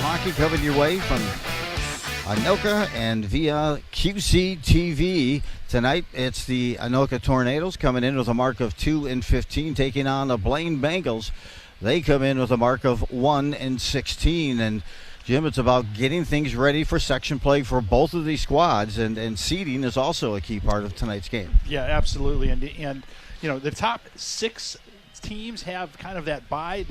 hockey coming your way from Anoka and via QCTV. Tonight, it's the Anoka Tornadoes coming in with a mark of 2-15, taking on the Blaine Bengals. They come in with a mark of 1-16. And Jim, it's about getting things ready for section play for both of these squads, and seeding is also a key part of tonight's game. Yeah, absolutely. And you know, the top 6 teams have kind of that bye.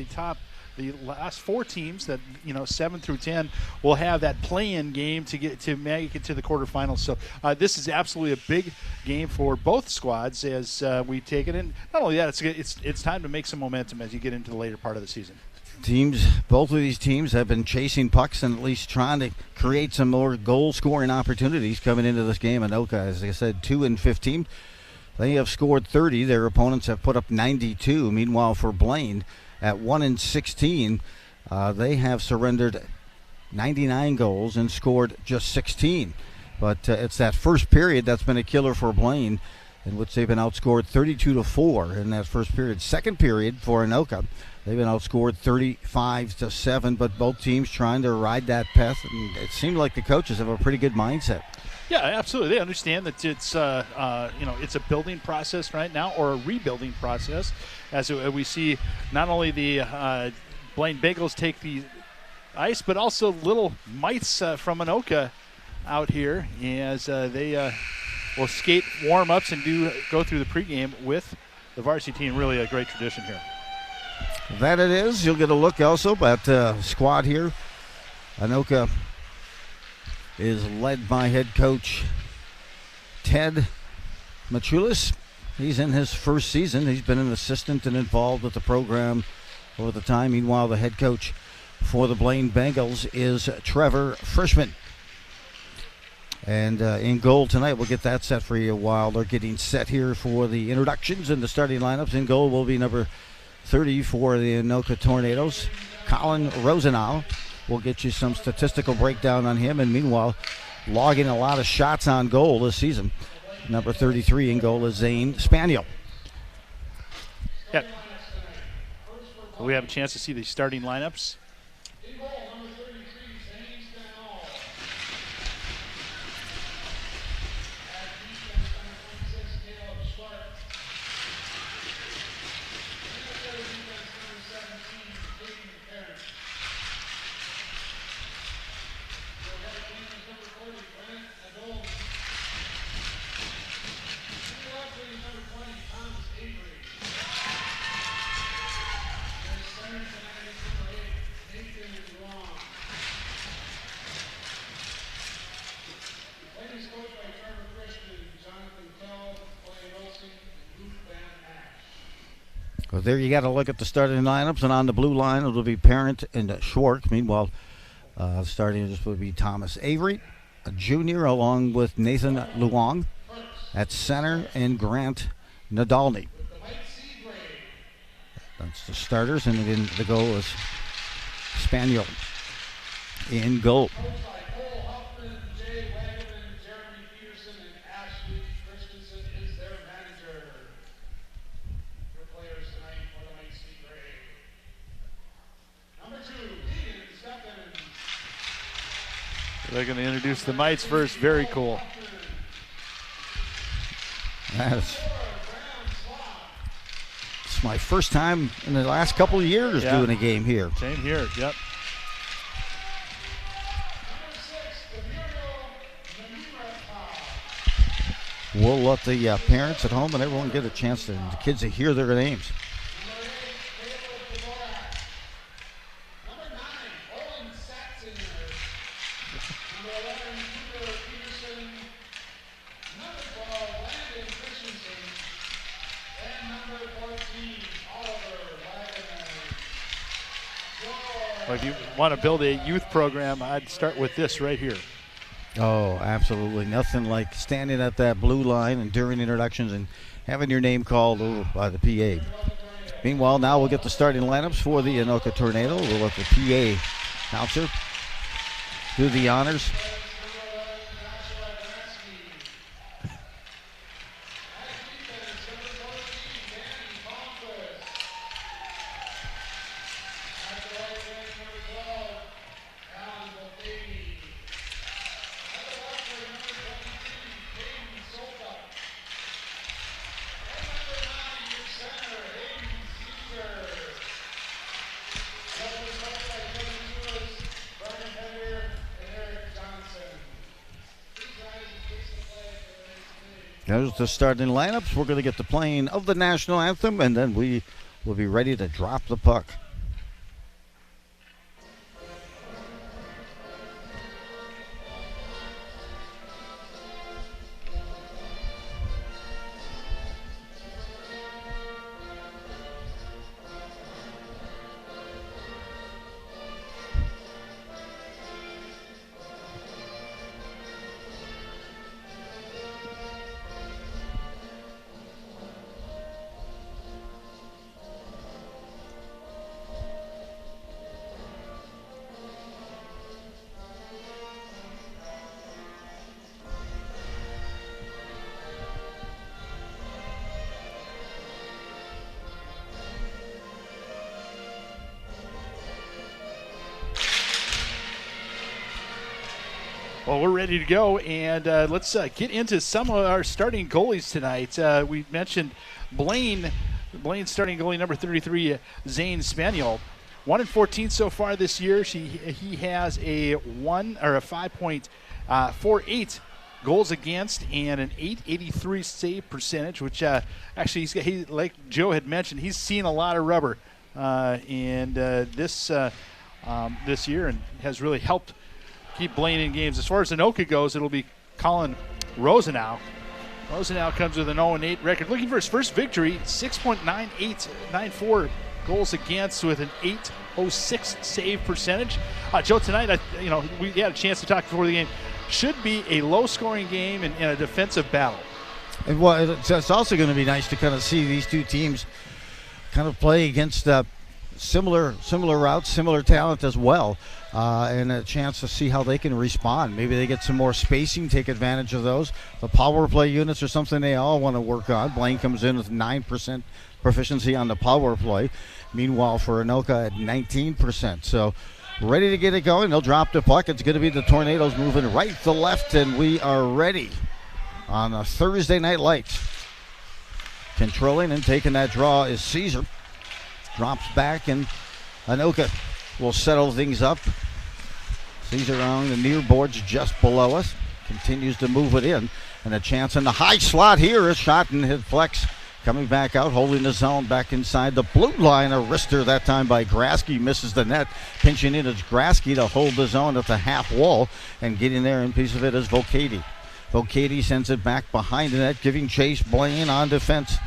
The last 4 teams, that 7 through 10, will have that play-in game to make it to the quarterfinals. So this is absolutely a big game for both squads as we take it. And not only that, it's time to make some momentum as you get into the later part of the season. Both of these teams have been chasing pucks and at least trying to create some more goal-scoring opportunities coming into this game. Anoka, as I said, 2-15. They have scored 30. Their opponents have put up 92. Meanwhile, for Blaine, at 1-16, they have surrendered 99 goals and scored just 16. But it's that first period that's been a killer for Blaine, in which they've been outscored 32-4 in that first period. Second period for Anoka, they've been outscored 35-7. But both teams trying to ride that path, and it seemed like the coaches have a pretty good mindset. Yeah, absolutely. They understand that it's it's a building process right now, or a rebuilding process, as we see not only the Blaine Bengals take the ice, but also little mites from Anoka out here as they will skate warm-ups and go through the pregame with the varsity team. Really a great tradition here. That it is. You'll get a look also at the squad here. Anoka is led by head coach Ted Machulis. He's in his first season. He's been an assistant and involved with the program over the time. Meanwhile, the head coach for the Blaine Bengals is Trevor Frischman. And in goal tonight, we'll get that set for you while they're getting set here for the introductions and the starting lineups. In goal will be number 30 for the Anoka Tornadoes, Colin Rosenau. We'll get you some statistical breakdown on him. And meanwhile, logging a lot of shots on goal this season, number 33 in goal is Zane Spaniel. Yep. We have a chance to see the starting lineups. Well, there you got to look at the starting lineups, and on the blue line it'll be Parent and Schwartz. Meanwhile, starting just would be Thomas Avery, a junior, along with Nathan Luong at center, and Grant Nadalny. That's the starters, and again the goal is Spaniel in goal. They're going to introduce the mites first. Very cool. It's my first time in the last couple of years doing a game here. Same here, yep. We'll let the parents at home and everyone get a chance the kids to hear their names. If you want to build a youth program, I'd start with this right here. Oh, absolutely. Nothing like standing at that blue line and during introductions and having your name called by the PA. Meanwhile, now we'll get the starting lineups for the Anoka Tornado. We'll let the PA announcer do the honors. There's the starting lineups. We're going to get the playing of the national anthem, and then we will be ready to drop the puck. Well, we're ready to go, and let's get into some of our starting goalies tonight. We mentioned Blaine starting goalie number 33, Zane Spaniel. 1-14 so far this year. He has a 5.48 goals against and an .883 save percentage, which actually he like Joe had mentioned, he's seen a lot of rubber this year and has really helped keep Blaine in games. As far as Anoka goes, it'll be Colin Rosenau. Rosenau comes with an 0-8 record, looking for his first victory. 6.9894 goals against with an .806 save percentage. Joe, tonight, we had a chance to talk before the game. Should be a low-scoring game and a defensive battle. And it's also going to be nice to kind of see these two teams kind of play against similar routes, similar talent as well, and a chance to see how they can respond. Maybe they get some more spacing, take advantage of those. The power play units are something they all want to work on. Blaine comes in with 9% proficiency on the power play. Meanwhile, for Anoka at 19%. So ready to get it going. They'll drop the puck. It's going to be the Tornadoes moving right to left, and we are ready on a Thursday night Lite. Controlling and taking that draw is Caesar. Drops back, and Anoka will settle things up. Caesar on the near boards just below us. Continues to move it in. And a chance in the high slot here. A shot and hit flex. Coming back out, holding the zone back inside the blue line. A wrister that time by Grasky. Misses the net. Pinching in is Grasky to hold the zone at the half wall. And getting there in piece of it is Vocati. Vocati sends it back behind the net, giving chase. Blaine on defense,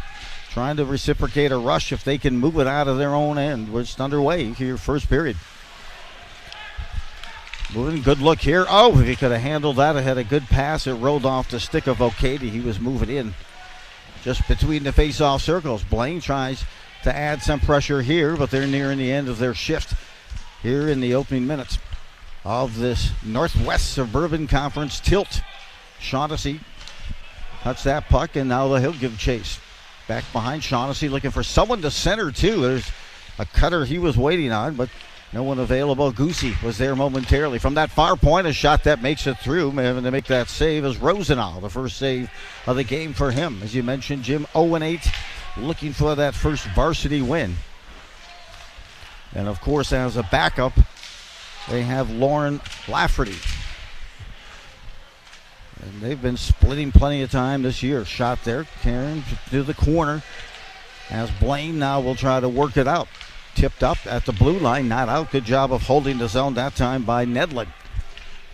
trying to reciprocate a rush if they can move it out of their own end. We're just underway here, first period. Moving, good look here. Oh, if he could have handled that, it had a good pass. It rolled off the stick of Vocati. He was moving in just between the face-off circles. Blaine tries to add some pressure here, but they're nearing the end of their shift here in the opening minutes of this Northwest Suburban Conference tilt. Shaughnessy cuts that puck, and now he'll give chase. Back behind Shaughnessy, looking for someone to center, too. There's a cutter he was waiting on, but no one available. Goosey was there momentarily. From that far point, a shot that makes it through. Having to make that save is Rosenau, the first save of the game for him. As you mentioned, Jim, 0-8, looking for that first varsity win. And, of course, as a backup, they have Lauren Lafferty. And they've been splitting plenty of time this year. Shot there, Karen to the corner. As Blaine now will try to work it out. Tipped up at the blue line, not out. Good job of holding the zone that time by Nedlin.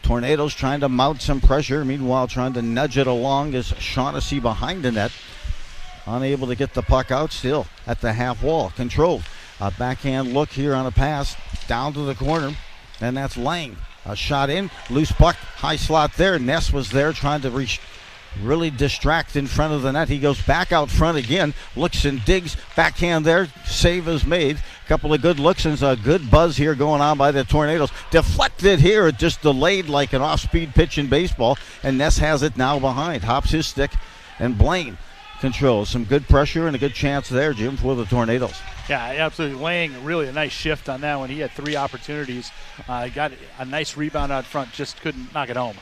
Tornadoes trying to mount some pressure. Meanwhile, trying to nudge it along is Shaughnessy behind the net. Unable to get the puck out, still at the half wall. Controlled. A backhand look here on a pass down to the corner. And that's Lang. A shot in, loose puck, high slot there. Ness was there trying to really distract in front of the net. He goes back out front again, looks and digs, backhand there, save is made. Couple of good looks and a good buzz here going on by the Tornadoes. Deflected here, just delayed like an off-speed pitch in baseball, and Ness has it now behind. Hops his stick, and Blaine controls. Some good pressure and a good chance there, Jim, for the Tornadoes. Yeah, absolutely. Lang, really a nice shift on that one. He had 3 opportunities. Got a nice rebound out front, just couldn't knock it home.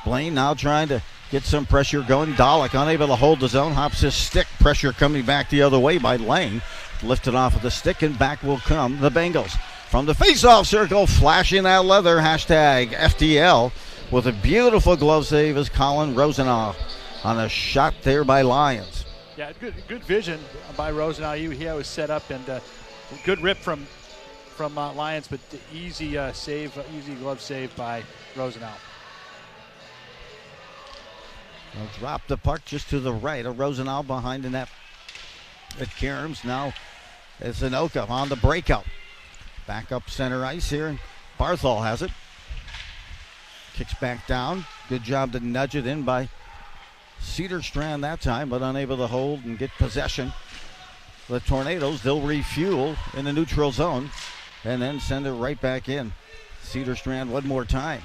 Blaine now trying to get some pressure going. Dalek unable to hold the zone. Hops his stick. Pressure coming back the other way by Lang. Lifted off of the stick, and back will come the Bengals. From the face-off circle, flashing that leather, hashtag FTL, with a beautiful glove save is Colin Rosenau. on a shot there by Lyons. Yeah, good vision by Rosenau. He was set up, and good rip from Lyons, but easy save, easy glove save by Rosenau. They'll drop the puck just to the right of Rosenau behind the net at Kerms. Now it's Anoka on the breakout. Back up center ice here, and Barthol has it. Kicks back down. Good job to nudge it in by Cedarstrand that time, but unable to hold and get possession. The Tornadoes, they'll refuel in the neutral zone and then send it right back in. Cedarstrand one more time.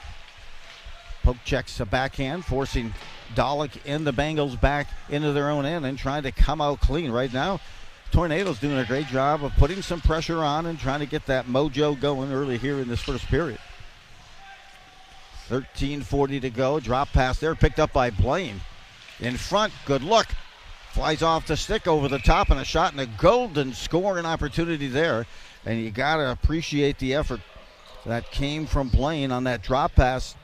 Poke checks a backhand, forcing Dolick and the Bengals back into their own end and trying to come out clean right now. Tornadoes doing a great job of putting some pressure on and trying to get that mojo going early here in this first period. 13:40 to go. Drop pass there, picked up by Blaine. In front, good look. Flies off the stick over the top, and a shot and a golden scoring opportunity there. And you got to appreciate the effort that came from Blaine on that drop pass.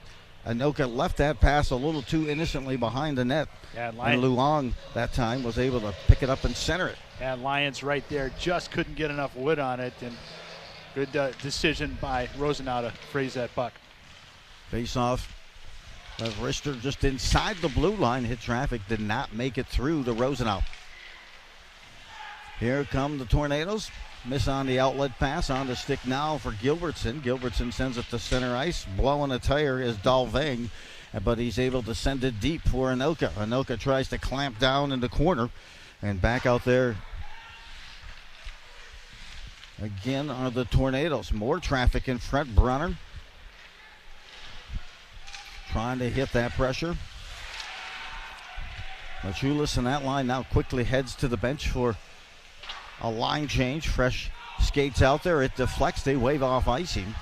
Anoka left that pass a little too innocently behind the net. Yeah, and Luong that time was able to pick it up and center it. And Lyons right there just couldn't get enough wood on it. And good decision by Rosenau to freeze that puck. Face off. Richter just inside the blue line, hit traffic, did not make it through to Rosenau. Here come the Tornadoes. Miss on the outlet pass, on the stick now for Gilbertson. Gilbertson sends it to center ice. Blowing a tire is Dalvang, but he's able to send it deep for Anoka. Anoka tries to clamp down in the corner, and back out there again are the Tornadoes. More traffic in front. Brunner trying to hit that pressure. Machulis in that line now quickly heads to the bench for a line change. Fresh skates out there. It deflects. They wave off icing.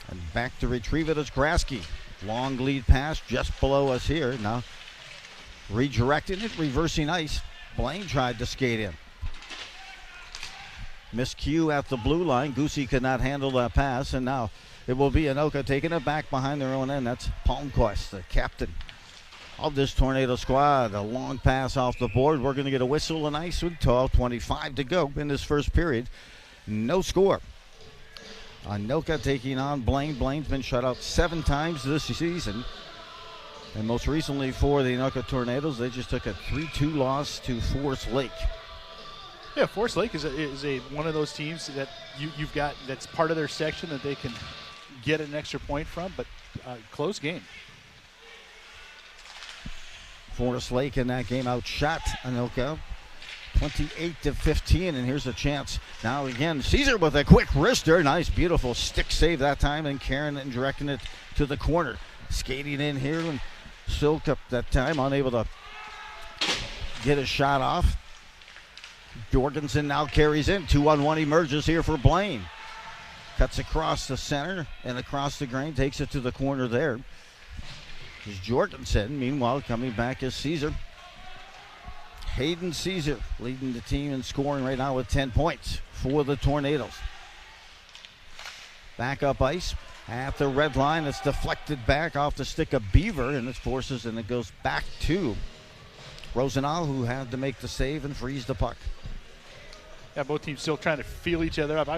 And back to retrieve it is Grasky. Long lead pass just below us here. Now redirecting it, reversing ice. Blaine tried to skate in. Miscue at the blue line. Goosey could not handle that pass, and now it will be Anoka taking it back behind their own end. That's Palmquist, the captain of this Tornado squad. A long pass off the board. We're going to get a whistle and ice with 12:25 to go in this first period. No score. Anoka taking on Blaine. Blaine's been shut out 7 times this season. And most recently for the Anoka Tornadoes, they just took a 3-2 loss to Forest Lake. Yeah, Forest Lake is a one of those teams that you've got that's part of their section that they can get an extra point from, but close game. Forest Lake in that game outshot Anoka 28-15, and here's a chance. Now again, Caesar with a quick wrister. Nice, beautiful stick save that time, and Karen and directing it to the corner. Skating in here, and Silk up that time, unable to get a shot off. Jorgensen now carries in. 2-on-1 emerges here for Blaine. Cuts across the center and across the grain, takes it to the corner there. Is Jorgensen. Meanwhile, coming back is Caesar. Hayden Caesar leading the team in scoring right now with 10 points for the Tornadoes. Back up ice at the red line. It's deflected back off the stick of Beaver, and it forces and it goes back to Rosenau, who had to make the save and freeze the puck. Yeah, both teams still trying to feel each other up.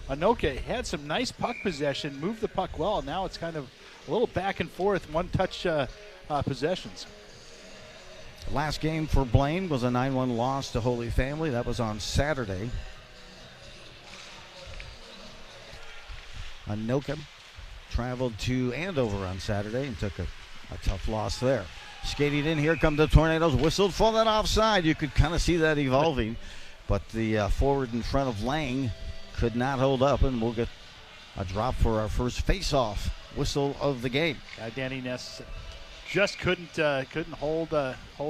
Anoka had some nice puck possession, moved the puck well. Now it's kind of a little back and forth, one-touch possessions. Last game for Blaine was a 9-1 loss to Holy Family. That was on Saturday. Anoka traveled to Andover on Saturday and took a tough loss there. Skating in, here come the Tornadoes. Whistled for that offside. You could kind of see that evolving. But the forward in front of Lang could not hold up, and we'll get a drop for our first face-off whistle of the game. Danny Ness just couldn't hold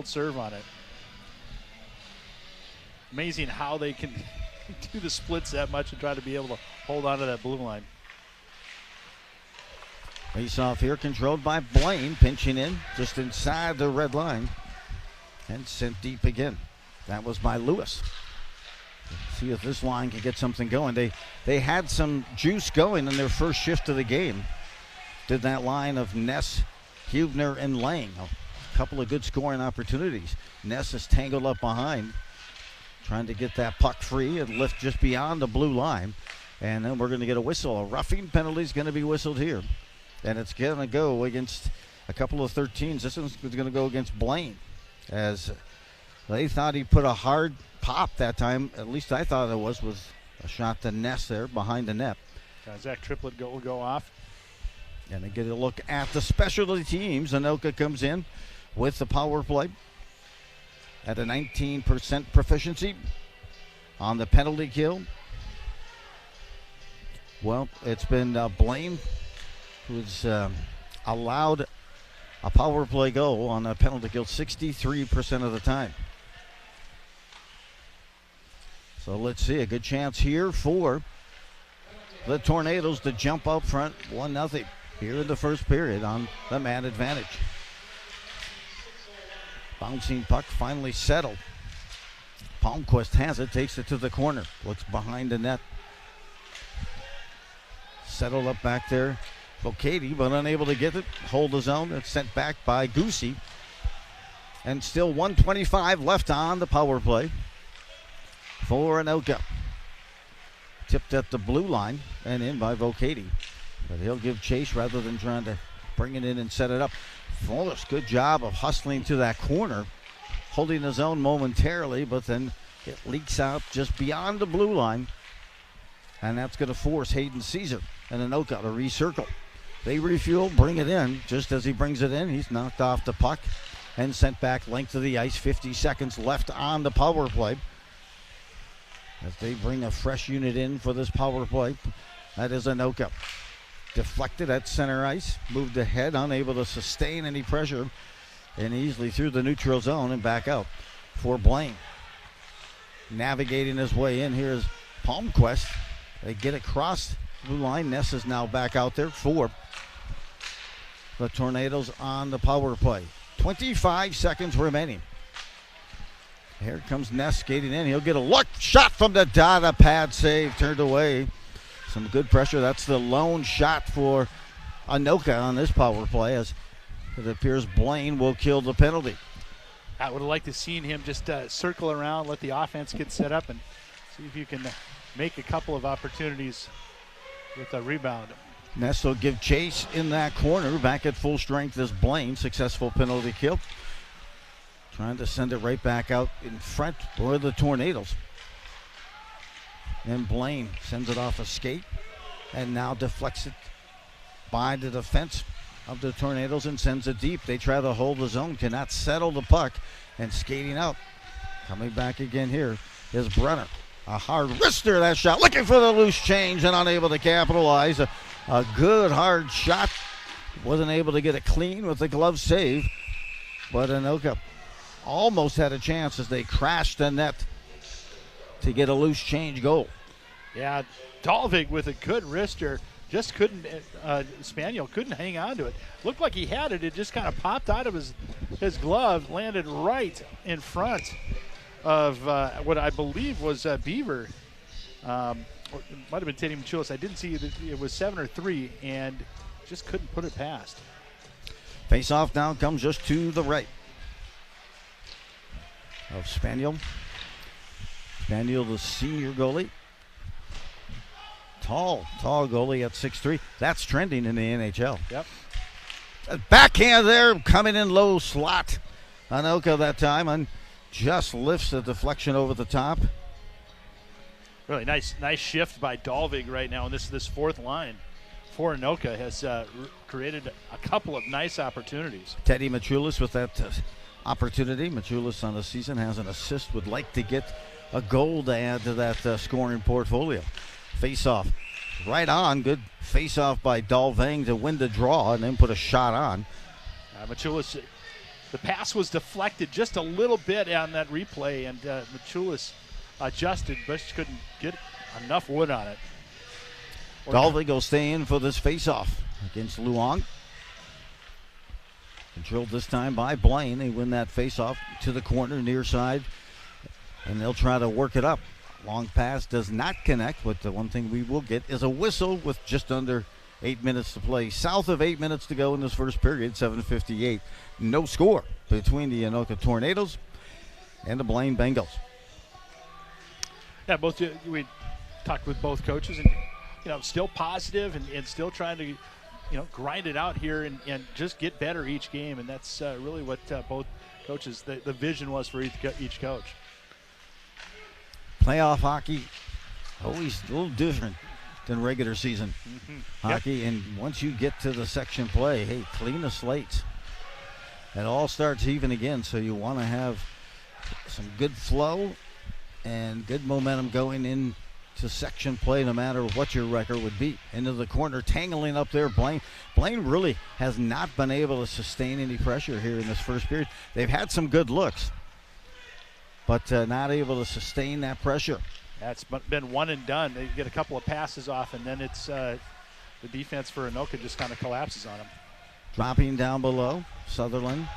serve on it. Amazing how they can do the splits that much and try to be able to hold on to that blue line. Face-off here controlled by Blaine, pinching in just inside the red line and sent deep again. That was by Lewis. See if this line can get something going. They had some juice going in their first shift of the game. Did that line of Ness, Hubner, and Lang. couple of good scoring opportunities. Ness is tangled up behind, trying to get that puck free and lift just beyond the blue line. And then we're going to get a whistle. A roughing penalty is going to be whistled here. And it's going to go against a couple of 13s. This one's going to go against Blaine, as they thought he put a hard pop that time. At least I thought it was a shot to Ness there behind the net. Zach Triplett will go off. And they get a look at the specialty teams. Anoka comes in with the power play at a 19% proficiency on the penalty kill. Well, it's been Blaine who's allowed a power play goal on a penalty kill 63% of the time. So let's see, a good chance here for the Tornadoes to jump up front 1-0 here in the first period on the man advantage. Bouncing puck finally settled. Palmquist has it, takes it to the corner, looks behind the net. Settled up back there. Vocati, but unable to get it. Hold his own. It's sent back by Goosey. And still 1:25 left on the power play for Anoka. Tipped at the blue line and in by Vocati. But he'll give chase rather than trying to bring it in and set it up. Fullers, good job of hustling to that corner, holding his own momentarily, but then it leaks out just beyond the blue line. And that's going to force Hayden Caesar and Anoka to recircle. They refuel, bring it in. Just as he brings it in, he's knocked off the puck and sent back length of the ice. 50 seconds left on the power play, as they bring a fresh unit in for this power play. That is Anoka. Deflected at center ice, moved ahead, unable to sustain any pressure, and easily through the neutral zone and back out for Blaine. Navigating his way in, here's Palmquist. They get across the blue line. Ness is now back out there for the Tornadoes on the power play. 25 seconds remaining. Here comes Ness skating in. He'll get a look. Shot from the dot. A pad save. Turned away. Some good pressure. That's the lone shot for Anoka on this power play, as it appears Blaine will kill the penalty. I would have liked to seen him just circle around, let the offense get set up, and see if you can make a couple of opportunities with a rebound. Ness will give chase in that corner. Back at full strength is Blaine. Successful penalty kill. Trying to send it right back out in front for the Tornadoes. And Blaine sends it off a skate and now deflects it by the defense of the Tornadoes and sends it deep. They try to hold the zone, cannot settle the puck, and skating out. Coming back again here is Brenner. A hard wrister, that shot, looking for the loose change and unable to capitalize. A good hard shot. Wasn't able to get it clean with the glove save, but Anoka almost had a chance as they crashed the net to get a loose change goal. Yeah, Dalvig with a good wrister. Just couldn't, Spaniel couldn't hang on to it. Looked like he had it. It just kind of popped out of his glove, landed right in front of what I believe was Beaver. Or it might have been Teddy Machulis. I didn't see it was 7 or 3, and just couldn't put it past. Face-off now comes just to the right of Spaniel. Spaniel, the senior goalie. Tall goalie at 6'3". That's trending in the NHL. Yep. A backhand there, coming in low slot. Anoka that time, and just lifts the deflection over the top. Really nice shift by Dalvig right now, and this fourth line for Anoka has created a couple of nice opportunities. Teddy Machulis with that opportunity. Machulis on the season has an assist, would like to get a goal to add to that scoring portfolio. Face-off right on. Good face-off by Dalvang to win the draw and then put a shot on. Machulis, the pass was deflected just a little bit on that replay, and Machulis adjusted, but just couldn't get enough wood on it. Dalvig will stay in for this face-off against Luong. Controlled this time by Blaine. They win that face-off to the corner, near side, and they'll try to work it up. Long pass does not connect, but the one thing we will get is a whistle with just under 8 minutes to play. South of 8 minutes to go in this first period, 7:58. No score between the Anoka Tornadoes and the Blaine Bengals. Yeah, we talked with both coaches, and still positive and still trying to grind it out here and just get better each game, and that's really what both coaches, the vision was for each coach. Playoff hockey, always a little different than regular season hockey. Yep. And once you get to the section play, hey, clean the slates. It all starts even again, so you want to have some good flow and good momentum going into section play, no matter what your record would be. Into the corner, tangling up there, Blaine. Blaine really has not been able to sustain any pressure here in this first period. They've had some good looks, but not able to sustain that pressure. That's been one and done. They get a couple of passes off, and then it's the defense for Anoka just kind of collapses on them. Dropping down below, Sutherland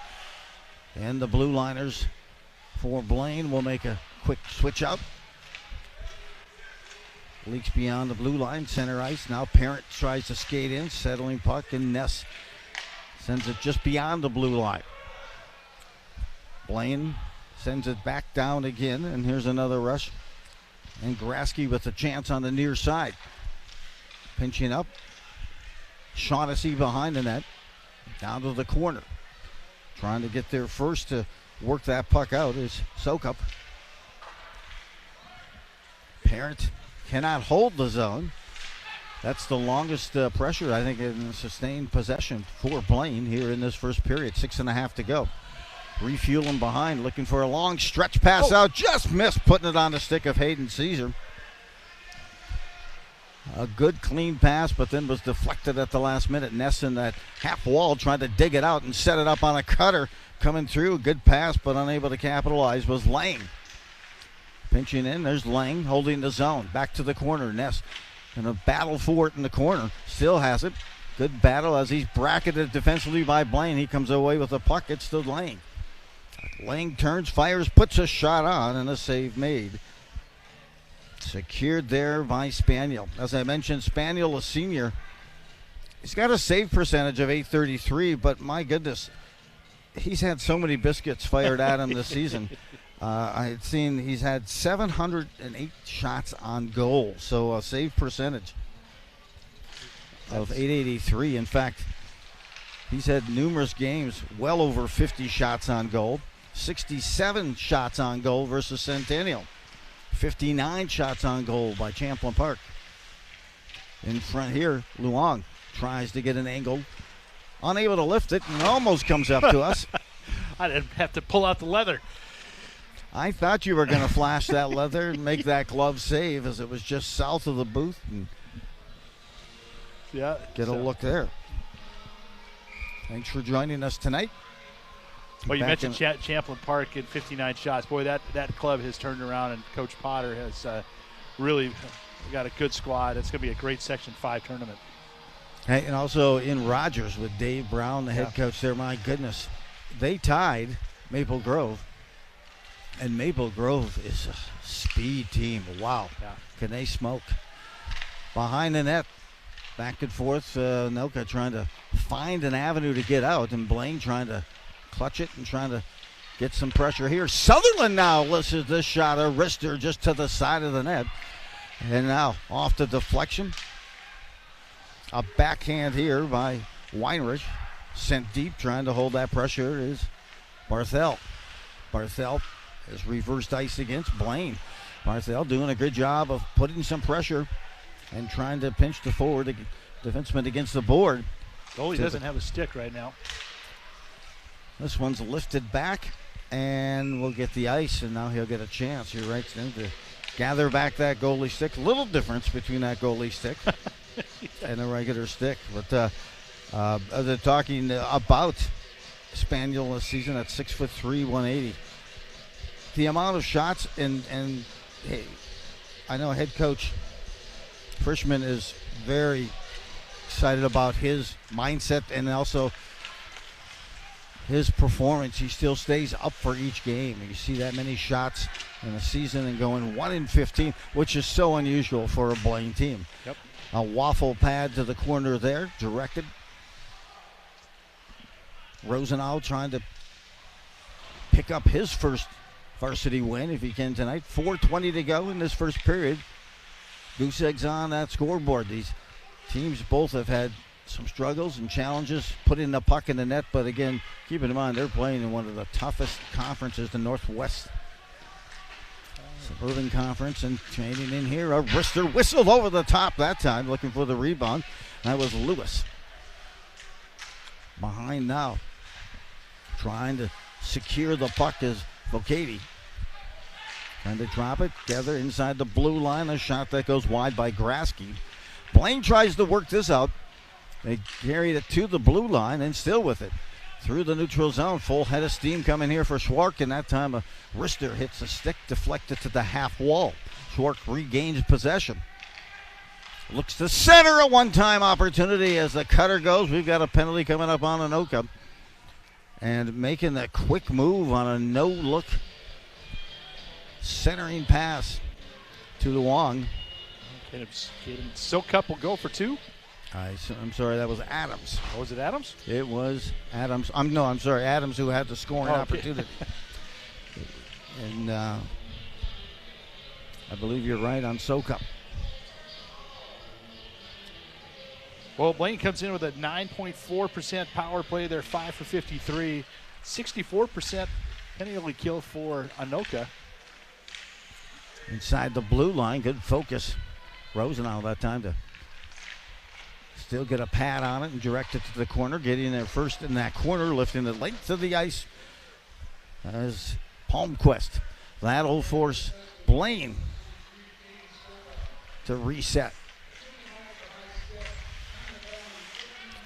and the blue liners for Blaine will make a quick switch out. Leaks beyond the blue line, center ice. Now Parent tries to skate in, settling puck, and Ness sends it just beyond the blue line. Blaine sends it back down again, and here's another rush. And Grasky with a chance on the near side. Pinching up. Shaughnessy behind the net. Down to the corner. Trying to get there first to work that puck out is Sokup. Parent cannot hold the zone. That's the longest pressure, I think, in sustained possession for Blaine here in this first period. 6.5 to go. Refueling behind, looking for a long stretch pass out. Just missed putting it on the stick of Hayden Caesar. A good clean pass, but then was deflected at the last minute. Ness in that half wall trying to dig it out and set it up on a cutter. Coming through, good pass, but unable to capitalize was Lang. Pinching in, there's Lang holding the zone. Back to the corner, Ness in a battle for it in the corner. Still has it. Good battle as he's bracketed defensively by Blaine. He comes away with the puck. It's to Lang. Lang turns, fires, puts a shot on, and a save made. Secured there by Spaniel. As I mentioned, Spaniel, a senior, he's got a save percentage of .833, but my goodness, he's had so many biscuits fired at him this season. I had seen he's had 708 shots on goal, so a save percentage of .883. In fact, he's had numerous games well over 50 shots on goal. 67 shots on goal versus Centennial. 59 shots on goal by Champlain Park. In front here, Luong tries to get an angle. Unable to lift it and almost comes up to us. I didn't have to pull out the leather. I thought you were going to flash that leather and make that glove save, as it was just south of the booth. And get a look there. Thanks for joining us tonight. Well, you mentioned Champlain Park in 59 shots. Boy, that club has turned around, and Coach Potter has really got a good squad. It's going to be a great Section 5 tournament. Hey, and also in Rogers with Dave Brown, the head coach there. My goodness, they tied Maple Grove, and Maple Grove is a speed team. Wow, can they smoke? Behind the net, back and forth, Anoka trying to find an avenue to get out, and Blaine trying to clutch it and trying to get some pressure here. Sutherland now listens this shot, a wrister just to the side of the net. And now off the deflection. A backhand here by Weinrich. Sent deep, trying to hold that pressure is Barthel. Barthel is reversed ice against Blaine. Barthel doing a good job of putting some pressure and trying to pinch the forward defenseman against the board. Goalie doesn't have a stick right now. This one's lifted back, and we'll get the ice, and now he'll get a chance here right then to gather back that goalie stick. Little difference between that goalie stick and a regular stick. But they're talking about Spaniel this season at 6'3", 180. The amount of shots, and hey, I know head coach Frischman is very excited about his mindset and also his performance. He still stays up for each game. You see that many shots in a season and going 1 in 15, which is so unusual for a Blaine team. Yep. A waffle pad to the corner there, directed. Rosenau trying to pick up his first varsity win if he can tonight. 4:20 to go in this first period. Goose eggs on that scoreboard. These teams both have had some struggles and challenges putting the puck in the net, but again, keep in mind they're playing in one of the toughest conferences, the Northwest Suburban Conference, and training in here. A wrister whistled over the top that time, looking for the rebound. That was Lewis. Behind now, trying to secure the puck is Vocati. Trying to drop it, gather inside the blue line. A shot that goes wide by Grasky. Blaine tries to work this out. They carried it to the blue line and still with it. Through the neutral zone, full head of steam coming here for Schwark, and that time a wrister hits a stick, deflected to the half wall. Schwark regains possession. Looks to center, a one-time opportunity as the cutter goes. We've got a penalty coming up on Anoka. And making a quick move on a no-look centering pass to the Wong. Silk Cup will go for two. I'm sorry, that was Adams. Oh, was it Adams? It was Adams. I'm sorry, Adams, who had the scoring opportunity. And I believe you're right on SoCup. Well, Blaine comes in with a 9.4% power play. They're 5 for 53. 64% penalty kill for Anoka. Inside the blue line, good focus. Rosenau that time to still get a pad on it and direct it to the corner. Getting there first in that corner, lifting the length of the ice as Palmquist. That'll force Blaine to reset.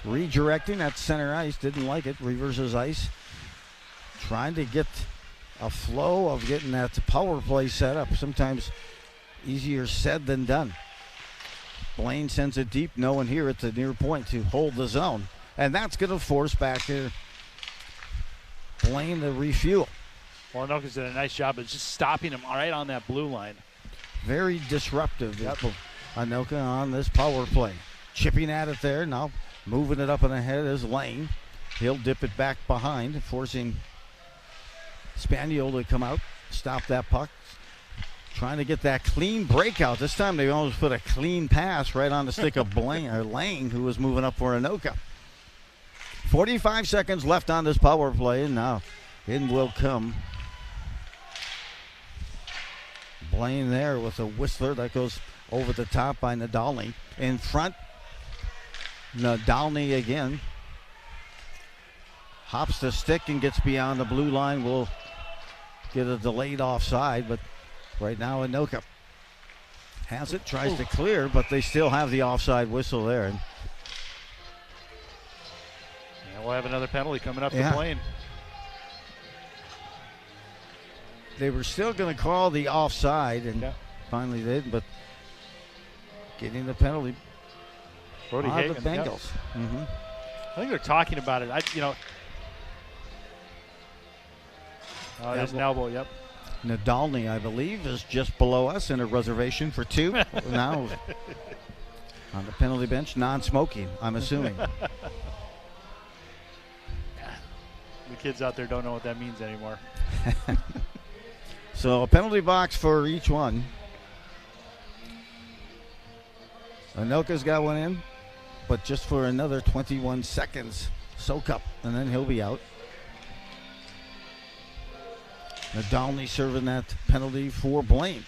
Redirecting at center ice, didn't like it, reverses ice. Trying to get a flow of getting that power play set up. Sometimes easier said than done. Blaine sends it deep, no one here at the near point to hold the zone. And that's going to force back here Blaine to refuel. Well, Anoka's did a nice job of just stopping him right on that blue line. Very disruptive. Yep. Anoka on this power play. Chipping at it there, now moving it up and ahead is Lane. He'll dip it back behind, forcing Spaniel to come out, stop that puck. Trying to get that clean breakout. This time they almost put a clean pass right on the stick of Blaine, or Lane, who was moving up for Anoka. 45 seconds left on this power play, and now in will come Blaine there with a whistler that goes over the top by Nadalny. In front, Nadalny again. Hops the stick and gets beyond the blue line. Will get a delayed offside, but right now Anoka has it, tries to clear, but they still have the offside whistle there. And we'll have another penalty coming up to Blaine. They were still going to call the offside, and finally did, but getting the penalty on the Bengals. Mm-hmm. I think they're talking about it. There's an elbow, yep. Nadalny, I believe, is just below us in a reservation for two. Now on the penalty bench, non-smoking, I'm assuming. The kids out there don't know what that means anymore. So a penalty box for each one. Anoka's got one in, but just for another 21 seconds. SoCup, and then he'll be out. Nadalny serving that penalty for Blaine.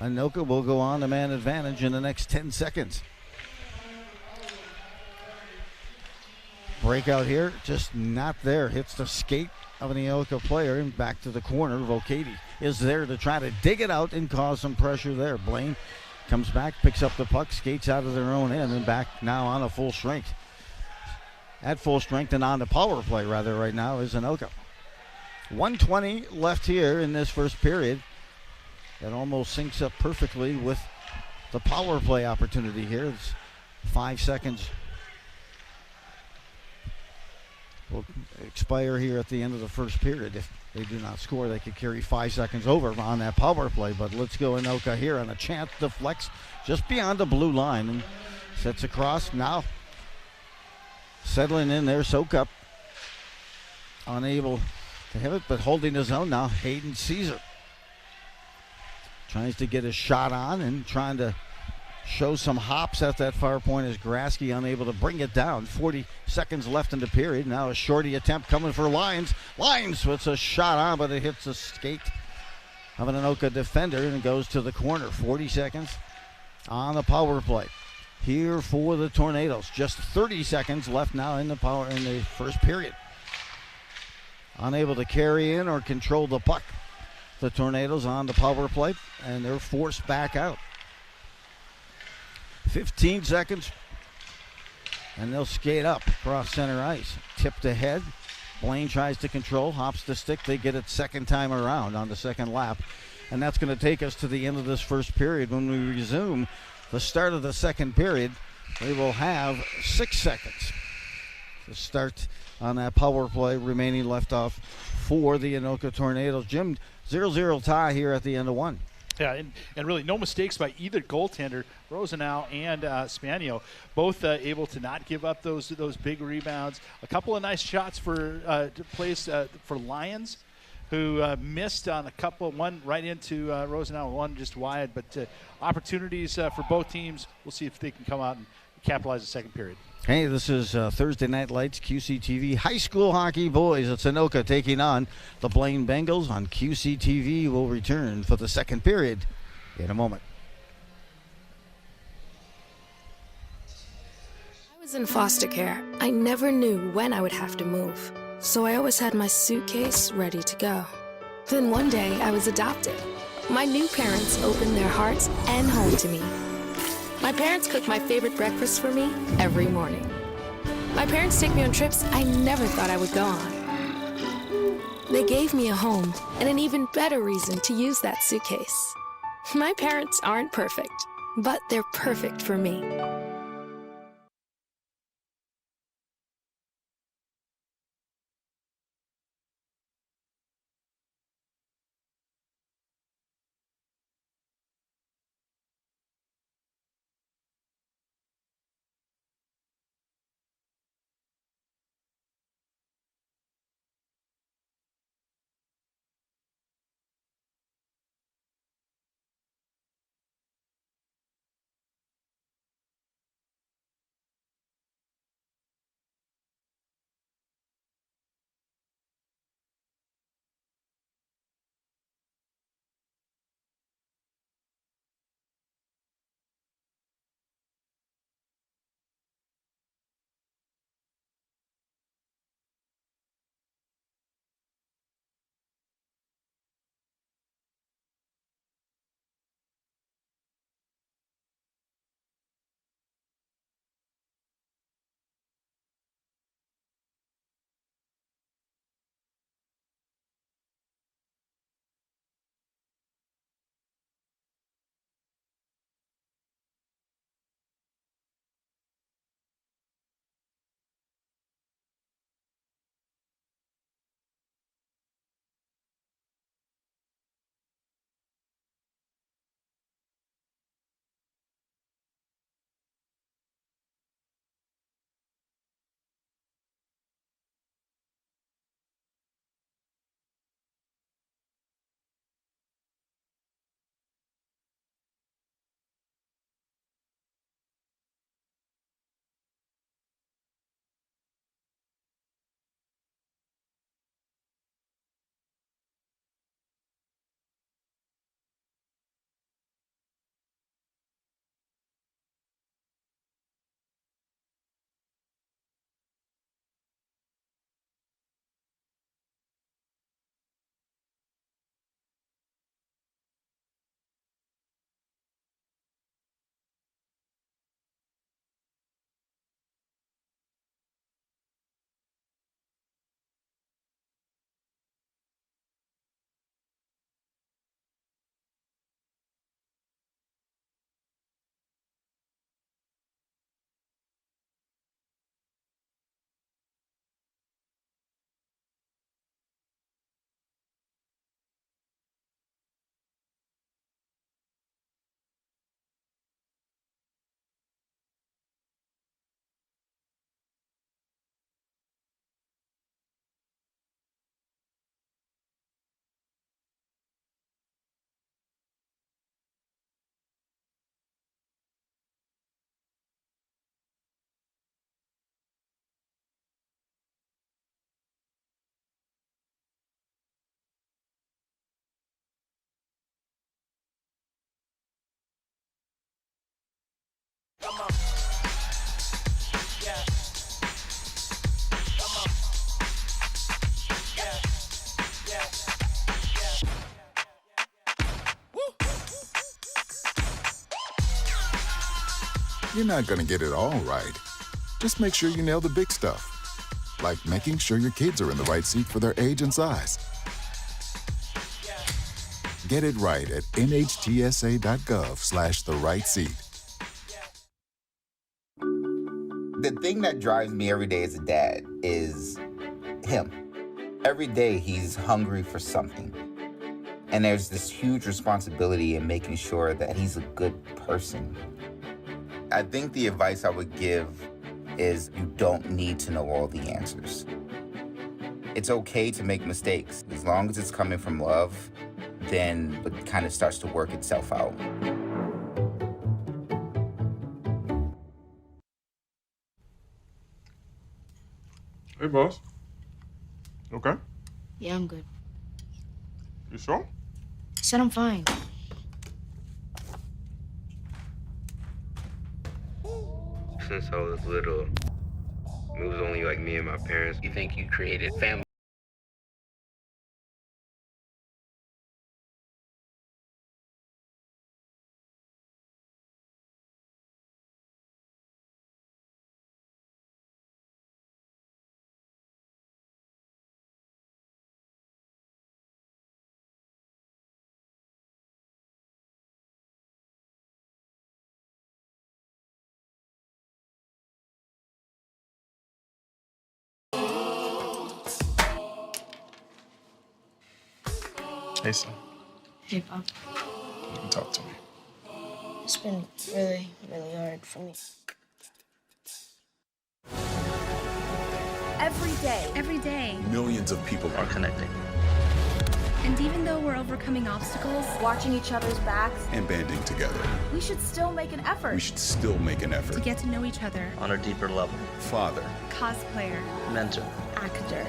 Anoka will go on to man advantage in the next 10 seconds. Breakout here, just not there. Hits the skate of an Anoka player and back to the corner. Vocati is there to try to dig it out and cause some pressure there. Blaine comes back, picks up the puck, skates out of their own end, and back now on a full strength. At full strength and on the power play, rather, right now is Anoka. 1:20 left here in this first period. That almost syncs up perfectly with the power play opportunity here. It's 5 seconds will expire here at the end of the first period. If they do not score, they could carry 5 seconds over on that power play. But let's go Anoka here on a chance to flex just beyond the blue line and sets across. Now settling in there, Sokup unable to have it, but holding his own now. Hayden Caesar tries to get his shot on and trying to show some hops at that far point as Grasky unable to bring it down. 40 seconds left in the period. Now a shorty attempt coming for Lyons. Lyons with a shot on, but it hits the skate of an Anoka defender and goes to the corner. 40 seconds on the power play here for the Tornadoes. Just 30 seconds left now in the first period. Unable to carry in or control the puck. The Tornadoes on the power play, and they're forced back out. 15 seconds, and they'll skate up across center ice. Tipped ahead. Blaine tries to control, hops the stick. They get it second time around on the second lap. And that's going to take us to the end of this first period. When we resume the start of the second period, we will have 6 seconds to start on that power play remaining left off for the Anoka Tornadoes. Jim, 0-0 tie here at the end of one. Yeah, and really no mistakes by either goaltender, Rosenau and Spanio, both able to not give up those big rebounds. A couple of nice shots for plays for Lions, who missed on a couple, one right into Rosenau, one just wide. But opportunities for both teams. We'll see if they can come out and capitalize the second period. Hey, this is Thursday Night Lights, QCTV. High school hockey boys. It's Anoka taking on the Blaine Bengals on QCTV. Will return for the second period in a moment. I was in foster care. I never knew when I would have to move, so I always had my suitcase ready to go. Then one day, I was adopted. My new parents opened their hearts and home to me. My parents cook my favorite breakfast for me every morning. My parents take me on trips I never thought I would go on. They gave me a home and an even better reason to use that suitcase. My parents aren't perfect, but they're perfect for me. You're not going to get it all right. Just make sure you nail the big stuff, like making sure your kids are in the right seat for their age and size. Get it right at nhtsa.gov/the-right-seat. The thing that drives me every day as a dad is him. Every day he's hungry for something. And there's this huge responsibility in making sure that he's a good person. I think the advice I would give is you don't need to know all the answers. It's okay to make mistakes. As long as it's coming from love, then it kind of starts to work itself out. Hey, boss. Okay? Yeah, I'm good. You sure? I said I'm fine. Since I was little, it was only like me and my parents. You think you created family? Hey, son. Hey, Pop. You can talk to me. It's been really, really hard for me. Every day, Millions of people are connected and even though we're overcoming obstacles, watching each other's backs, and banding together. we should still make an effort. We should still make an to effort. get to know each other, On a deeper level. Father, cosplayer, Mentor. Actor.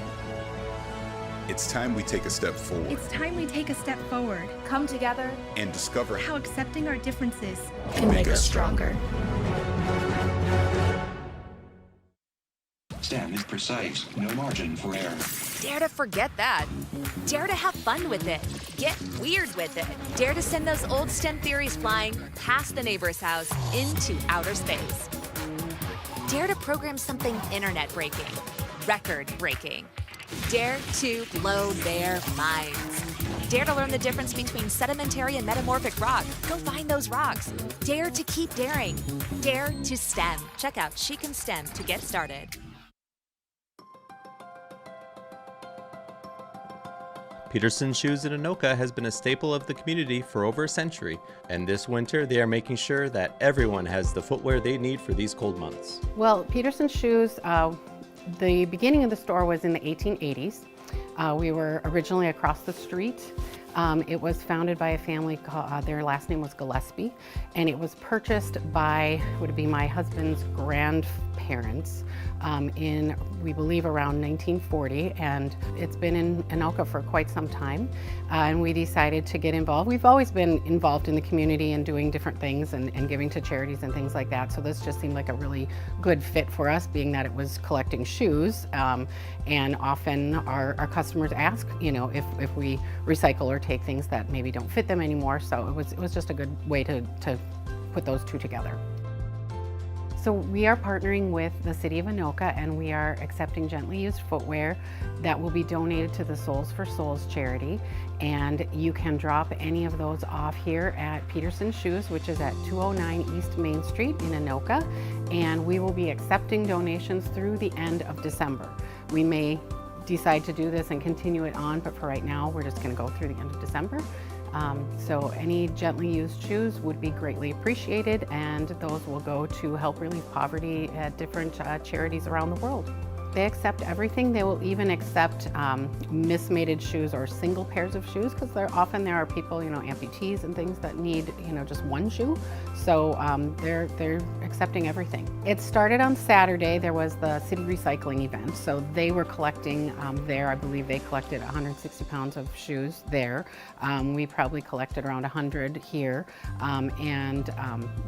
it's time we take a step forward it's time we take a step forward. Come together. and discover How accepting our differences Can make us stronger. STEM is precise, no margin for error. Dare to forget that. Dare to have fun with it. Get weird with it. Dare to send those old STEM theories flying past the neighbor's house into outer space. Dare to program something internet-breaking, record-breaking. Dare to blow their minds. Dare to learn the difference between sedimentary and metamorphic rock. Go find those rocks. Dare to keep daring. Dare to STEM. Check out She Can STEM to get started. Peterson Shoes in Anoka has been a staple of the community for over a century, and this winter they are making sure that everyone has the footwear they need for these cold months. Well, Peterson Shoes, the beginning of the store was in the 1880s. We were originally across the street. It was founded by a family, their last name was Gillespie, and it was purchased by, would be my husband's grandparents in, we believe, around 1940, and it's been in Anoka for quite some time, and we decided to get involved. We've always been involved in the community and doing different things and giving to charities and things like that, so this just seemed like a really good fit for us, being that it was collecting shoes, and often our customers ask, you know, if we recycle or take things that maybe don't fit them anymore, so it was just a good way to put those two together. So we are partnering with the City of Anoka, and we are accepting gently used footwear that will be donated to the Souls for Souls charity, and you can drop any of those off here at Peterson Shoes, which is at 209 East Main Street in Anoka, and we will be accepting donations through the end of December. We may decide to do this and continue it on, but for right now we're just going to go through the end of December. So any gently used shoes would be greatly appreciated, and those will go to help relieve poverty at different charities around the world. They accept everything. They will even accept mismated shoes or single pairs of shoes, because there are people, you know, amputees and things that need, you know, just one shoe. So they're accepting everything. It started on Saturday. There was the city recycling event, so they were collecting there. I believe they collected 160 pounds of shoes there. We probably collected around 100 here, and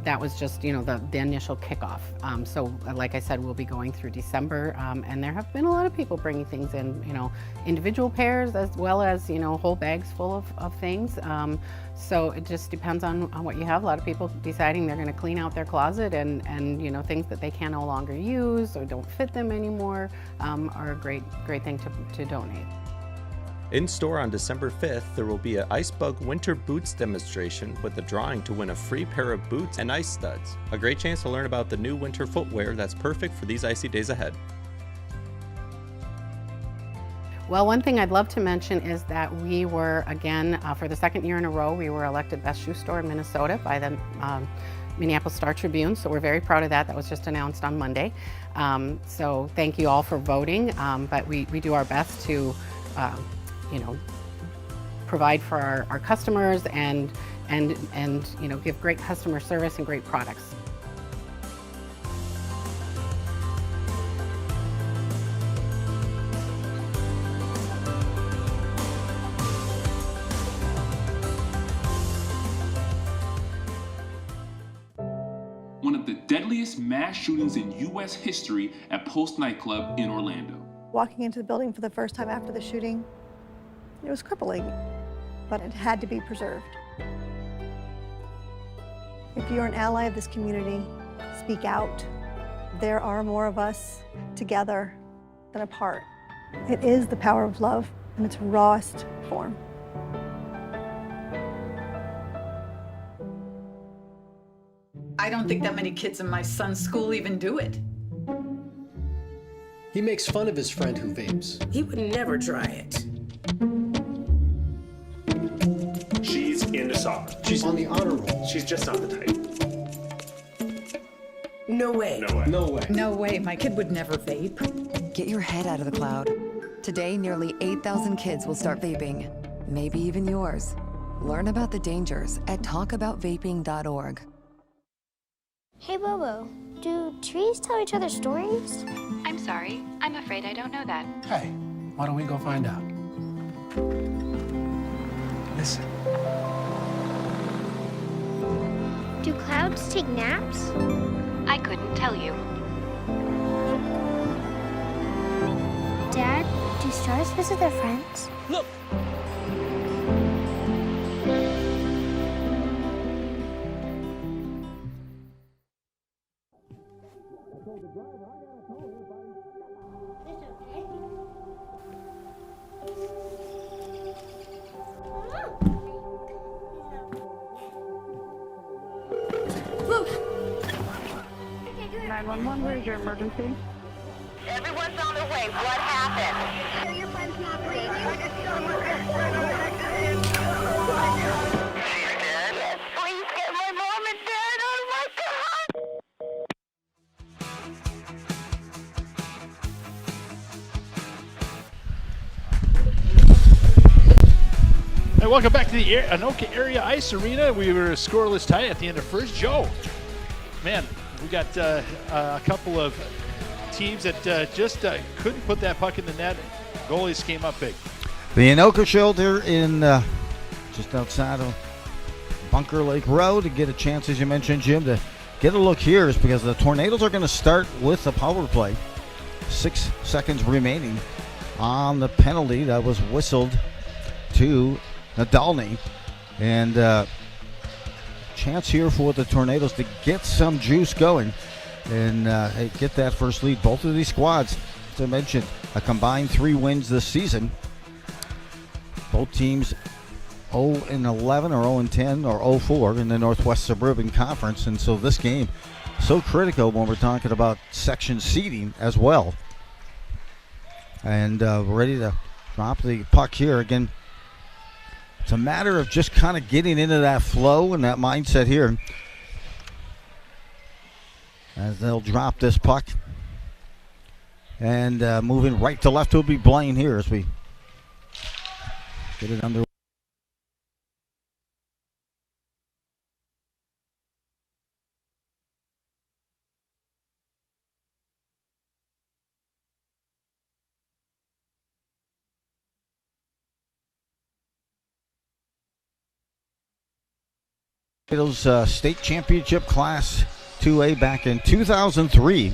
that was just, you know, the initial kickoff. So like I said, we'll be going through December, and there have been a lot of people bringing things in, you know, individual pairs as well as, you know, whole bags full of things. So it just depends on what you have. A lot of people deciding they're going to clean out their closet and you know, things that they can no longer use or don't fit them anymore are a great thing to donate. In store on December 5th, there will be an Ice Bug Winter Boots demonstration with a drawing to win a free pair of boots and ice studs. A great chance to learn about the new winter footwear that's perfect for these icy days ahead. Well, one thing I'd love to mention is that we were, again, for the second year in a row, we were elected Best Shoe Store in Minnesota by the Minneapolis Star-Tribune, so we're very proud of that. That was just announced on Monday. So thank you all for voting, but we do our best to you know, provide for our customers and you know, give great customer service and great products. One of the deadliest mass shootings in U.S. history at Post nightclub in Orlando. Walking into the building for the first time after the shooting, it was crippling, but it had to be preserved. If you're an ally of this community, speak out. There are more of us together than apart. It is the power of love in its rawest form. I don't think that many kids in my son's school even do it. He makes fun of his friend who vapes. He would never try it. She's into soccer. She's on the honor roll. She's just not the type. No way. No way. No way. No way, my kid would never vape. Get your head out of the cloud. Today, nearly 8,000 kids will start vaping. Maybe even yours. Learn about the dangers at talkaboutvaping.org. Hey, Bobo, do trees tell each other stories? I'm sorry. I'm afraid I don't know that. Hey, why don't we go find out? Listen. Do clouds take naps? I couldn't tell you. Dad, do stars visit their friends? Look! Where's your emergency? Everyone's on their way. What happened? Your friend's not breathing. Yes, please get my mom and dad. Oh my Hey, welcome back to the Anoka Area Ice Arena. We were scoreless tie at the end of first. Joe, man, we got a couple of teams that just couldn't put that puck in the net. Goalies came up big. The Anoka shelter in just outside of Bunker Lake Road to get a chance, as you mentioned, Jim, to get a look here is because the Tornadoes are going to start with a power play. 6 seconds remaining on the penalty that was whistled to Nadalny. And chance here for the Tornadoes to get some juice going and get that first lead. Both of these squads, as I mentioned, a combined 3 wins this season. Both teams 0-11 or 0-10 or 0-4 in the Northwest Suburban Conference, and so this game so critical when we're talking about section seeding as well. And ready to drop the puck here again. It's a matter of just kind of getting into that flow and that mindset here as they'll drop this puck. And moving right to left will be Blaine here as we get it under. State Championship Class 2A back in 2003.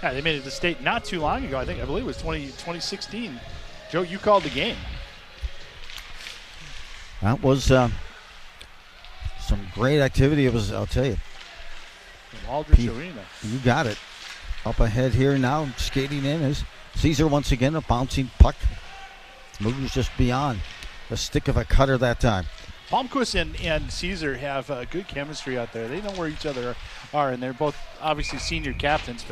Yeah, they made it to state not too long ago. I believe it was 2016. Joe, you called the game. That was some great activity. It was, I'll tell you. From Aldrich Arena. You got it. Up ahead here now, skating in is Caesar once again, a bouncing puck. Moves just beyond the stick of a cutter that time. Palmquist and Caesar have good chemistry out there. They know where each other are, and they're both obviously senior captains,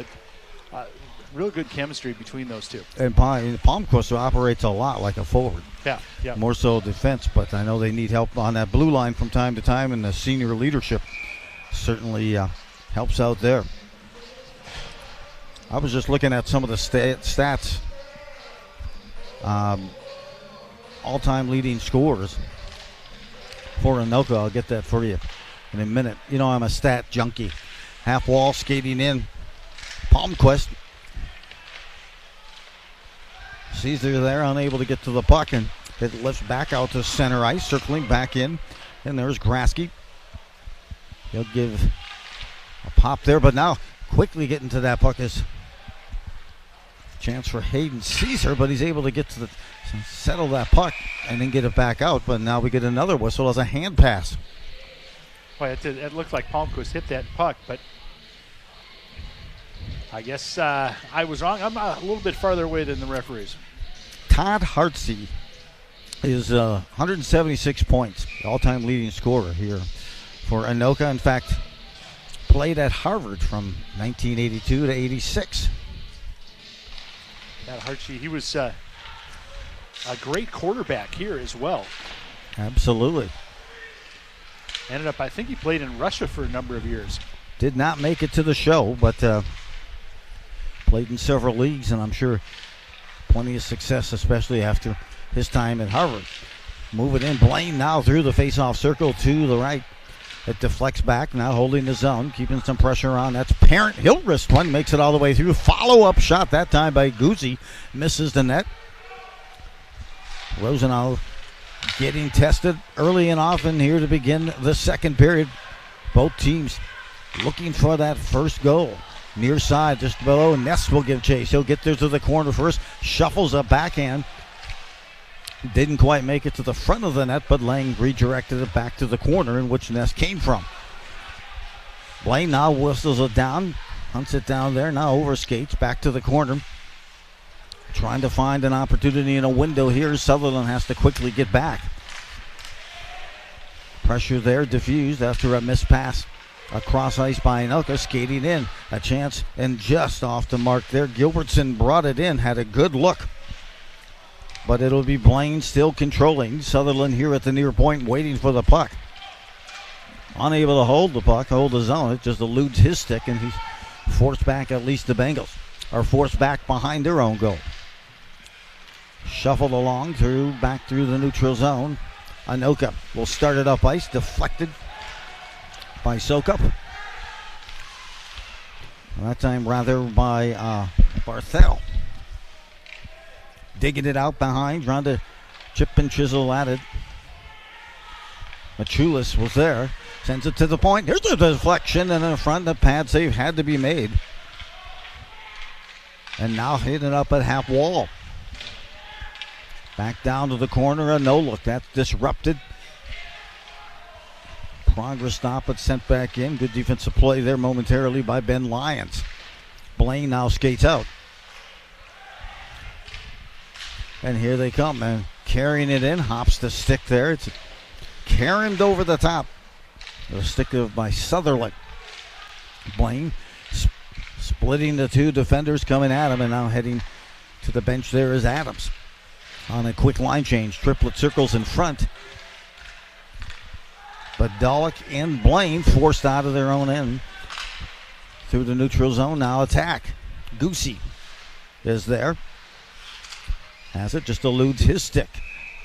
but real good chemistry between those two. And Palmquist operates a lot like a forward. Yeah. More so defense, but I know they need help on that blue line from time to time, and the senior leadership certainly helps out there. I was just looking at some of the stats. All-time leading scorers for Anoka. I'll get that for you in a minute. You know I'm a stat junkie. Half wall skating in. Palmquist. Caesar there, unable to get to the puck, and it lifts back out to center ice, circling back in. And there's Grasky. He'll give a pop there, but now quickly getting to that puck is chance for Hayden Caesar, but he's able to get to settle that puck and then get it back out. But now we get another whistle as a hand pass. Boy, it looked like Palmquist hit that puck, but I guess I was wrong. I'm a little bit farther away than the referees. Todd Hartsey is 176 points, all-time leading scorer here for Anoka. In fact, played at Harvard from 1982 to 86. Todd Hartsey, he was a great quarterback here as well. Absolutely. Ended up, I think he played in Russia for a number of years. Did not make it to the show, but played in several leagues, and I'm sure plenty of success, especially after his time at Harvard. Move it in. Blaine now through the face-off circle to the right. It deflects back, now holding the zone, keeping some pressure on. That's Parent. He'll wrist one, makes it all the way through. Follow-up shot that time by Guzzi. Misses the net. Rosenau getting tested early and often here to begin the second period. Both teams looking for that first goal. Near side, just below. Ness will give chase. He'll get there to the corner first. Shuffles a backhand. Didn't quite make it to the front of the net, but Lang redirected it back to the corner in which Ness came from. Blaine now whistles it down. Hunts it down there. Now overskates back to the corner. Trying to find an opportunity in a window here. Sutherland has to quickly get back. Pressure there diffused after a missed pass. Across ice by Anoka, skating in. A chance and just off the mark there. Gilbertson brought it in, had a good look. But it'll be Blaine still controlling. Sutherland here at the near point waiting for the puck. Unable to hold the puck, hold the zone. It just eludes his stick, and he's forced back. At least the Bengals are forced back behind their own goal. Shuffled along back through the neutral zone. Anoka will start it up ice, deflected by Sokup. That time rather by Barthel. Digging it out behind, trying to chip and chisel at it. Machulis was there, sends it to the point. Here's the deflection, and in front, the pad save had to be made. And now hitting it up at half wall. Back down to the corner, a no look. That's disrupted. Progress stop, but sent back in. Good defensive play there momentarily by Ben Lyons. Blaine now skates out. And here they come, man. Carrying it in, hops the stick there. It's carried over the top. The stick by Sutherland. Blaine splitting the two defenders coming at him, and now heading to the bench there is Adams. On a quick line change, triplet circles in front. But Dolick and Blaine forced out of their own end through the neutral zone. Now attack. Goosey is there. Has it, just eludes his stick.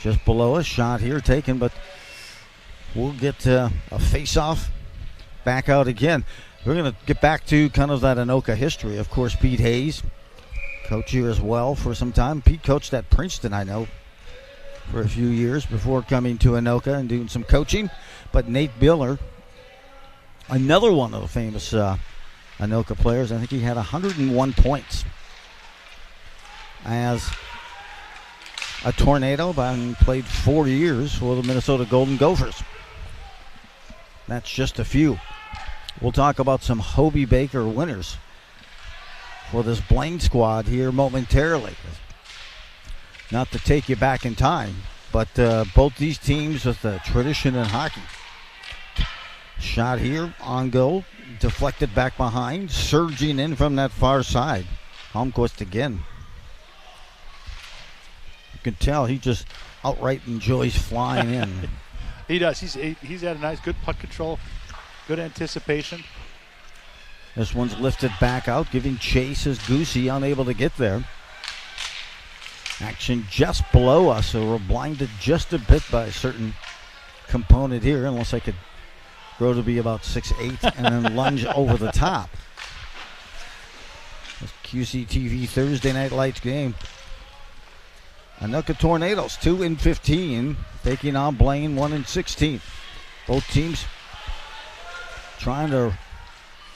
Just below a shot here taken, but we'll get a face-off back out again. We're going to get back to kind of that Anoka history. Of course, Pete Hayes, coach here as well for some time. Pete coached at Princeton, I know, for a few years before coming to Anoka and doing some coaching. But Nate Biller, another one of the famous Anoka players, I think he had 101 points as a Tornado, and played 4 years for the Minnesota Golden Gophers. That's just a few. We'll talk about some Hobie Baker winners for this Blaine squad here momentarily. Not to take you back in time, but both these teams with a tradition in hockey. Shot here on goal, deflected back behind, surging in from that far side. Holmquist again. You can tell he just outright enjoys flying in. He does. He's had a nice, good puck control, good anticipation. This one's lifted back out, giving chase as Goosey unable to get there. Action just below us, so we're blinded just a bit by a certain component here, unless I could grow to be about 6'8" and then lunge over the top. This QCTV Thursday Night Lights game. Anoka Tornadoes 2-15, taking on Blaine 1-16. Both teams trying to,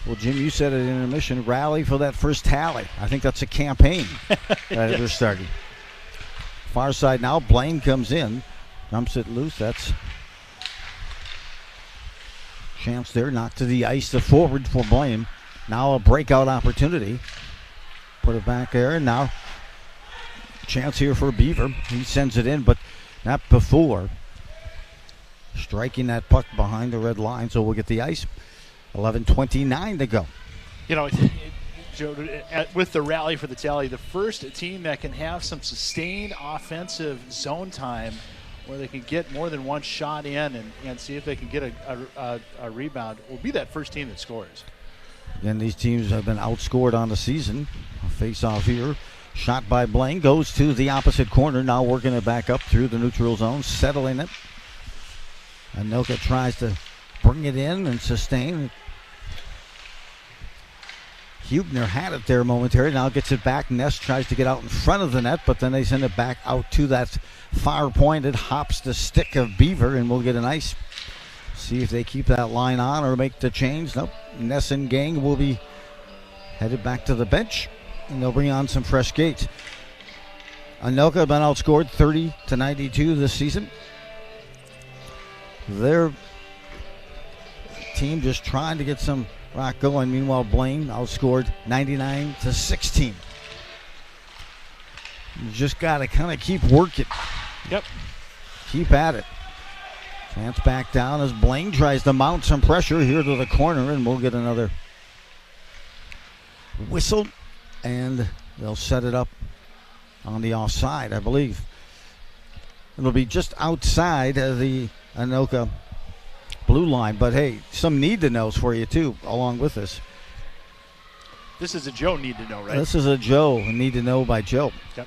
well, Jim, you said it in intermission, rally for that first tally. I think that's a campaign that they're starting. Far side now, Blaine comes in, dumps it loose. That's chance there, knocked to the ice, the forward for Blaine. Now a breakout opportunity. Put it back there, and now chance here for Beaver. He sends it in, but not before striking that puck behind the red line. So we'll get the ice. 11:29 to go. You know, Joe, with the rally for the tally, the first team that can have some sustained offensive zone time where they can get more than one shot in and see if they can get a rebound will be that first team that scores. And these teams have been outscored on the season. A face-off here. Shot by Blaine. Goes to the opposite corner. Now working it back up through the neutral zone. Settling it. Anoka tries to bring it in and sustain. Hubner had it there momentarily. Now gets it back. Ness tries to get out in front of the net, but then they send it back out to that far point. It hops the stick of Beaver, and we'll get a nice. See if they keep that line on or make the change. Nope. Ness and gang will be headed back to the bench, and they'll bring on some fresh skates. Anoka have been outscored 30-92 this season. Their team just trying to get some rock going. Meanwhile, Blaine outscored 99-16. You just got to kind of keep working. Yep. Keep at it. Chance back down as Blaine tries to mount some pressure here to the corner, and we'll get another whistle, and they'll set it up on the offside, I believe. It'll be just outside of the Anoka blue line, but hey, some need-to-knows for you too, along with this. This is a Joe need-to-know, right? This is a Joe need-to-know by Joe. Yep.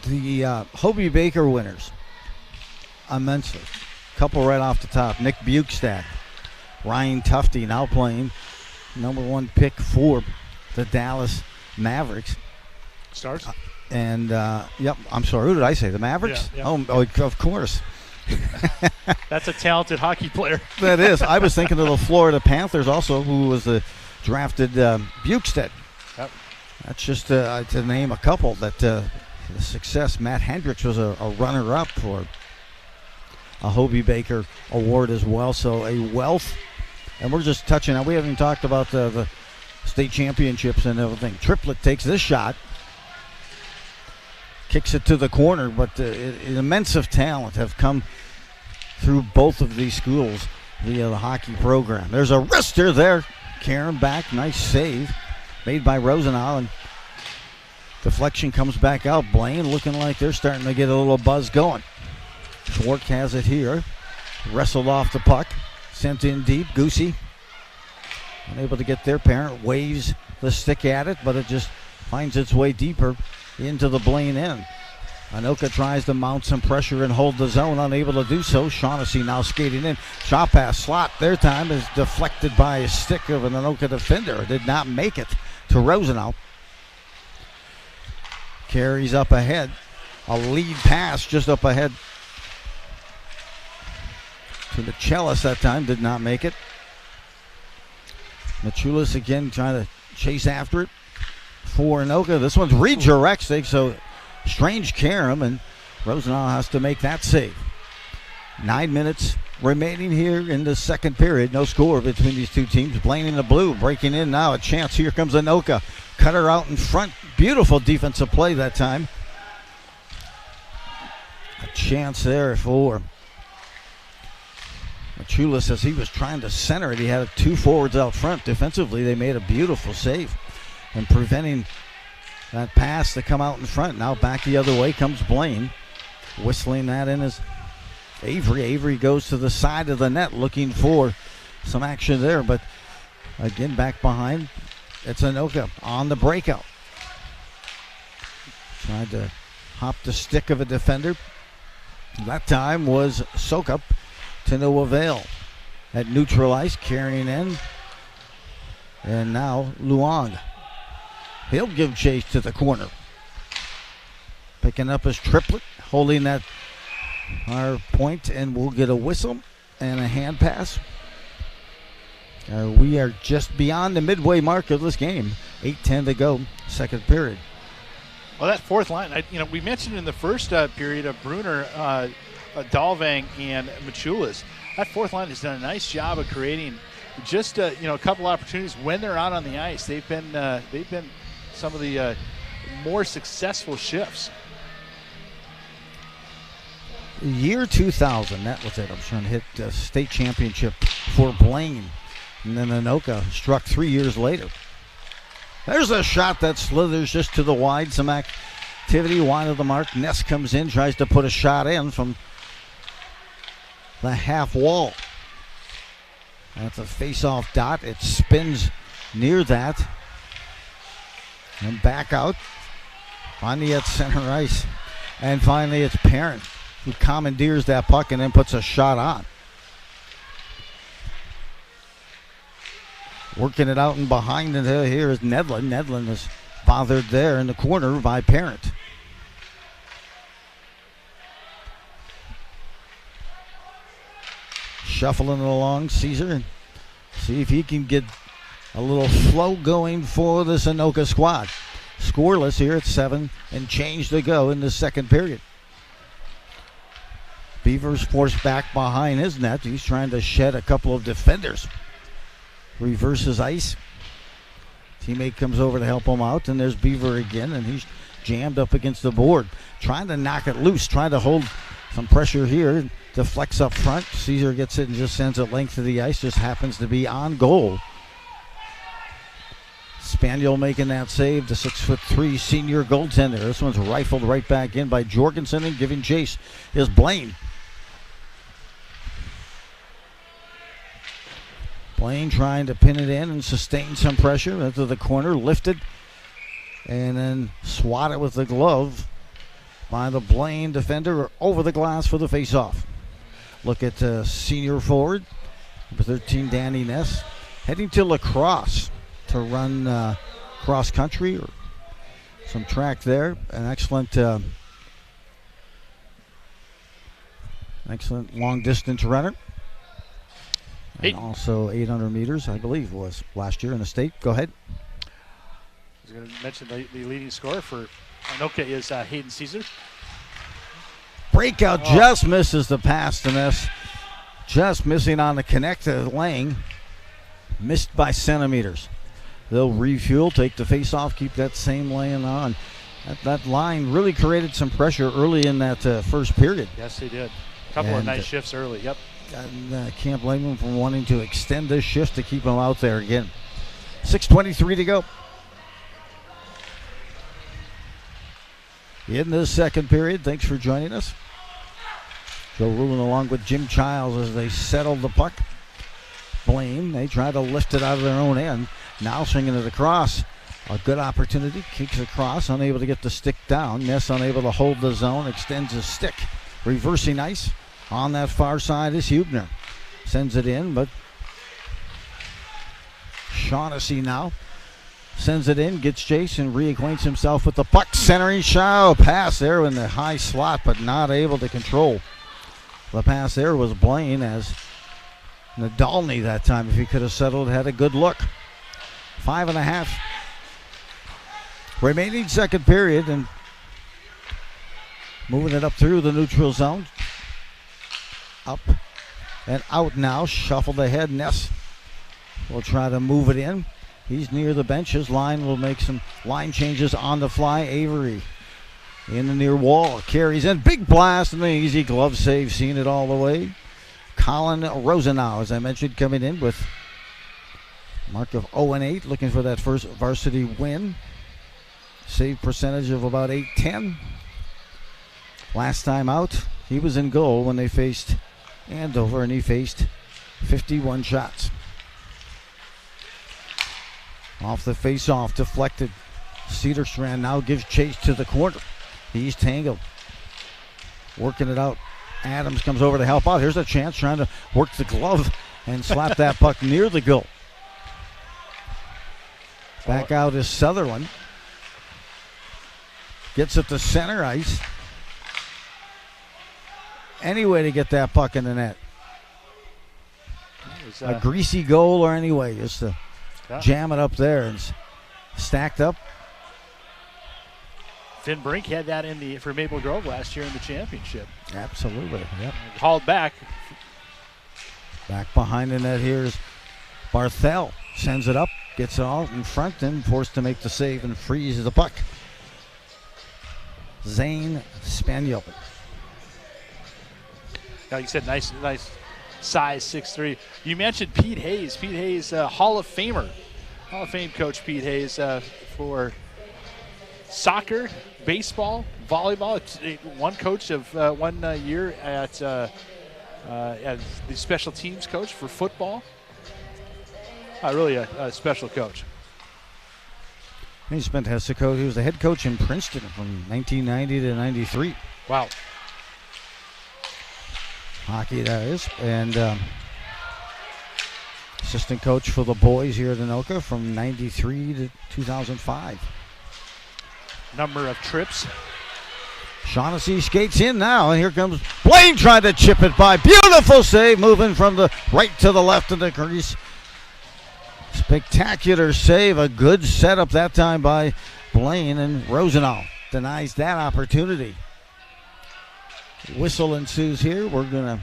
The Hobie Baker winners, immensely. Couple right off the top. Nick Bukestad, Ryan Tufte now playing number 1 pick for the Dallas Mavericks. Stars? And, yep, I'm sorry, who did I say? The Mavericks? Yeah. Oh, of course. That's a talented hockey player. That is. I was thinking of the Florida Panthers also, who was drafted Bukestad. Yep. That's just to name a couple that the success. Matt Hendricks was a runner-up for a Hobie Baker award as well. So a wealth. And we're just touching on, we haven't even talked about the state championships and everything. Triplett takes this shot. Kicks it to the corner, but immense of talent have come through both of these schools via the hockey program. There's a wrister there. Karen back, nice save made by Rosenau, and deflection comes back out. Blaine looking like they're starting to get a little buzz going. Schwartz has it here. Wrestled off the puck. Sent in deep. Goosey unable to get there. Parent waves the stick at it, but it just finds its way deeper into the Blaine end. Anoka tries to mount some pressure and hold the zone, unable to do so. Shaughnessy now skating in. Shot pass slot. Their time is deflected by a stick of an Anoka defender. Did not make it to Rosenau. Carries up ahead. A lead pass just up ahead to Michelis that time. Did not make it. Michelis again trying to chase after it for Anoka. This one's redirects, so strange carom, and Rosenau has to make that save. 9 minutes remaining here in the second period. No score between these two teams. Blaine in the blue breaking in now. A chance. Here comes Anoka. Cutter out in front. Beautiful defensive play that time. A chance there for Machulis as he was trying to center it. He had two forwards out front. Defensively, they made a beautiful save and preventing that pass to come out in front. Now back the other way comes Blaine. Whistling that in is Avery. Avery goes to the side of the net looking for some action there, but again back behind. It's Anoka on the breakout. Tried to hop the stick of a defender. That time was Sokup to no avail. At neutral ice, carrying in. And now Luong. He'll give chase to the corner. Picking up his triplet, holding that our point, and we'll get a whistle and a hand pass. We are just beyond the midway mark of this game. 8:10 to go, second period. Well, that fourth line, we mentioned in the first period of Bruner, Dalvang, and Machulis. That fourth line has done a nice job of creating just a couple opportunities when they're out on the ice. They've been some of the more successful shifts. Year 2000, that was it. I'm trying to hit the state championship for Blaine. And then Anoka struck 3 years later. There's a shot that slithers just to the wide. Some activity wide of the mark. Ness comes in, tries to put a shot in from the half wall. That's a face-off dot. It spins near that. And back out. Finally at center ice. And finally it's Parent who commandeers that puck and then puts a shot on. Working it out and behind it here is Nedlin. Nedlin is bothered there in the corner by Parent. Shuffling it along, Caesar, and see if he can get a little flow going for this Anoka squad. Scoreless here at 7 and change to go in the second period. Beavers forced back behind his net. He's trying to shed a couple of defenders. Reverses ice. Teammate comes over to help him out, and there's Beaver again, and he's jammed up against the board. Trying to knock it loose, trying to hold some pressure here. Deflects up front. Caesar gets it and just sends it length of the ice. Just happens to be on goal. Spaniel making that save, the 6'3" senior goaltender. This one's rifled right back in by Jorgensen, and giving chase is Blaine. Blaine trying to pin it in and sustain some pressure into the corner, lifted, and then swatted with the glove by the Blaine defender over the glass for the face-off. Look at senior forward, number 13, Danny Ness, heading to La Crosse to run cross country or some track there. An excellent long distance runner. And also 800 meters, I believe, was last year in the state. Go ahead. I was going to mention the leading scorer for Anoka is Hayden Caesar. Breakout just misses the pass to Ness. Just missing on the connect to Lang. Missed by centimeters. They'll refuel, take the face off, keep that same lane on. That line really created some pressure early in that first period. Yes, they did. A couple of nice shifts early, yep. I can't blame them for wanting to extend this shift to keep them out there again. 6:23 to go. In the second period, thanks for joining us. Joe Rulin along with Jim Childs as they settle the puck. Blaine, they try to lift it out of their own end. Now swinging it across. A good opportunity, kicks across, unable to get the stick down. Ness unable to hold the zone, extends his stick. Reversing ice. On that far side is Hubner. Sends it in, but Shaughnessy now sends it in, gets chase and reacquaints himself with the puck. Centering shot, pass there in the high slot, but not able to control. The pass there was Blaine, as Nadolny that time, if he could have settled, had a good look. 5.5 remaining second period, and Moving it up through the neutral zone. Up and out now. Shuffled ahead. Ness will try to move it in. He's near the benches. Line will make some line changes on the fly. Avery in the near wall. Carries in. Big blast and an easy glove save. Seeing it all the way. Colin Rosenau, as I mentioned, coming in with mark of 0-8. Looking for that first varsity win. Save percentage of about 8-10. Last time out, he was in goal when they faced Andover, and he faced 51 shots. Off the face-off, deflected. Cedarstrand now gives chase to the corner. The East Tango working it out. Adams comes over to help out. Here's a chance, trying to work the glove and slap that puck near the goal. Back out is Sutherland. Gets it to center ice. Any way to get that puck in the net. A greasy goal or any way, just to jam it up there and stacked up. Finn Brink had that for Maple Grove last year in the championship. Absolutely, yep. Hauled back. Back behind the net here is Barthel. Sends it up, gets it all in front, and forced to make the save and freezes the puck. Zane Spaniel. Like you said, nice size, 6'3". You mentioned Pete Hayes. Pete Hayes, Hall of Famer. Hall of Fame coach Pete Hayes for soccer, baseball, volleyball. One coach of 1 year as the special teams coach for football. Really a special coach. He spent he was the head coach in Princeton from 1990 to 93. Wow. Hockey, that is. And assistant coach for the boys here at Anoka from 93 to 2005. Number of trips. Shaughnessy skates in now, and here comes Blaine trying to chip it by. Beautiful save, moving from the right to the left of the crease. Spectacular save, a good setup that time by Blaine, and Rosenau denies that opportunity. Whistle ensues here. We're gonna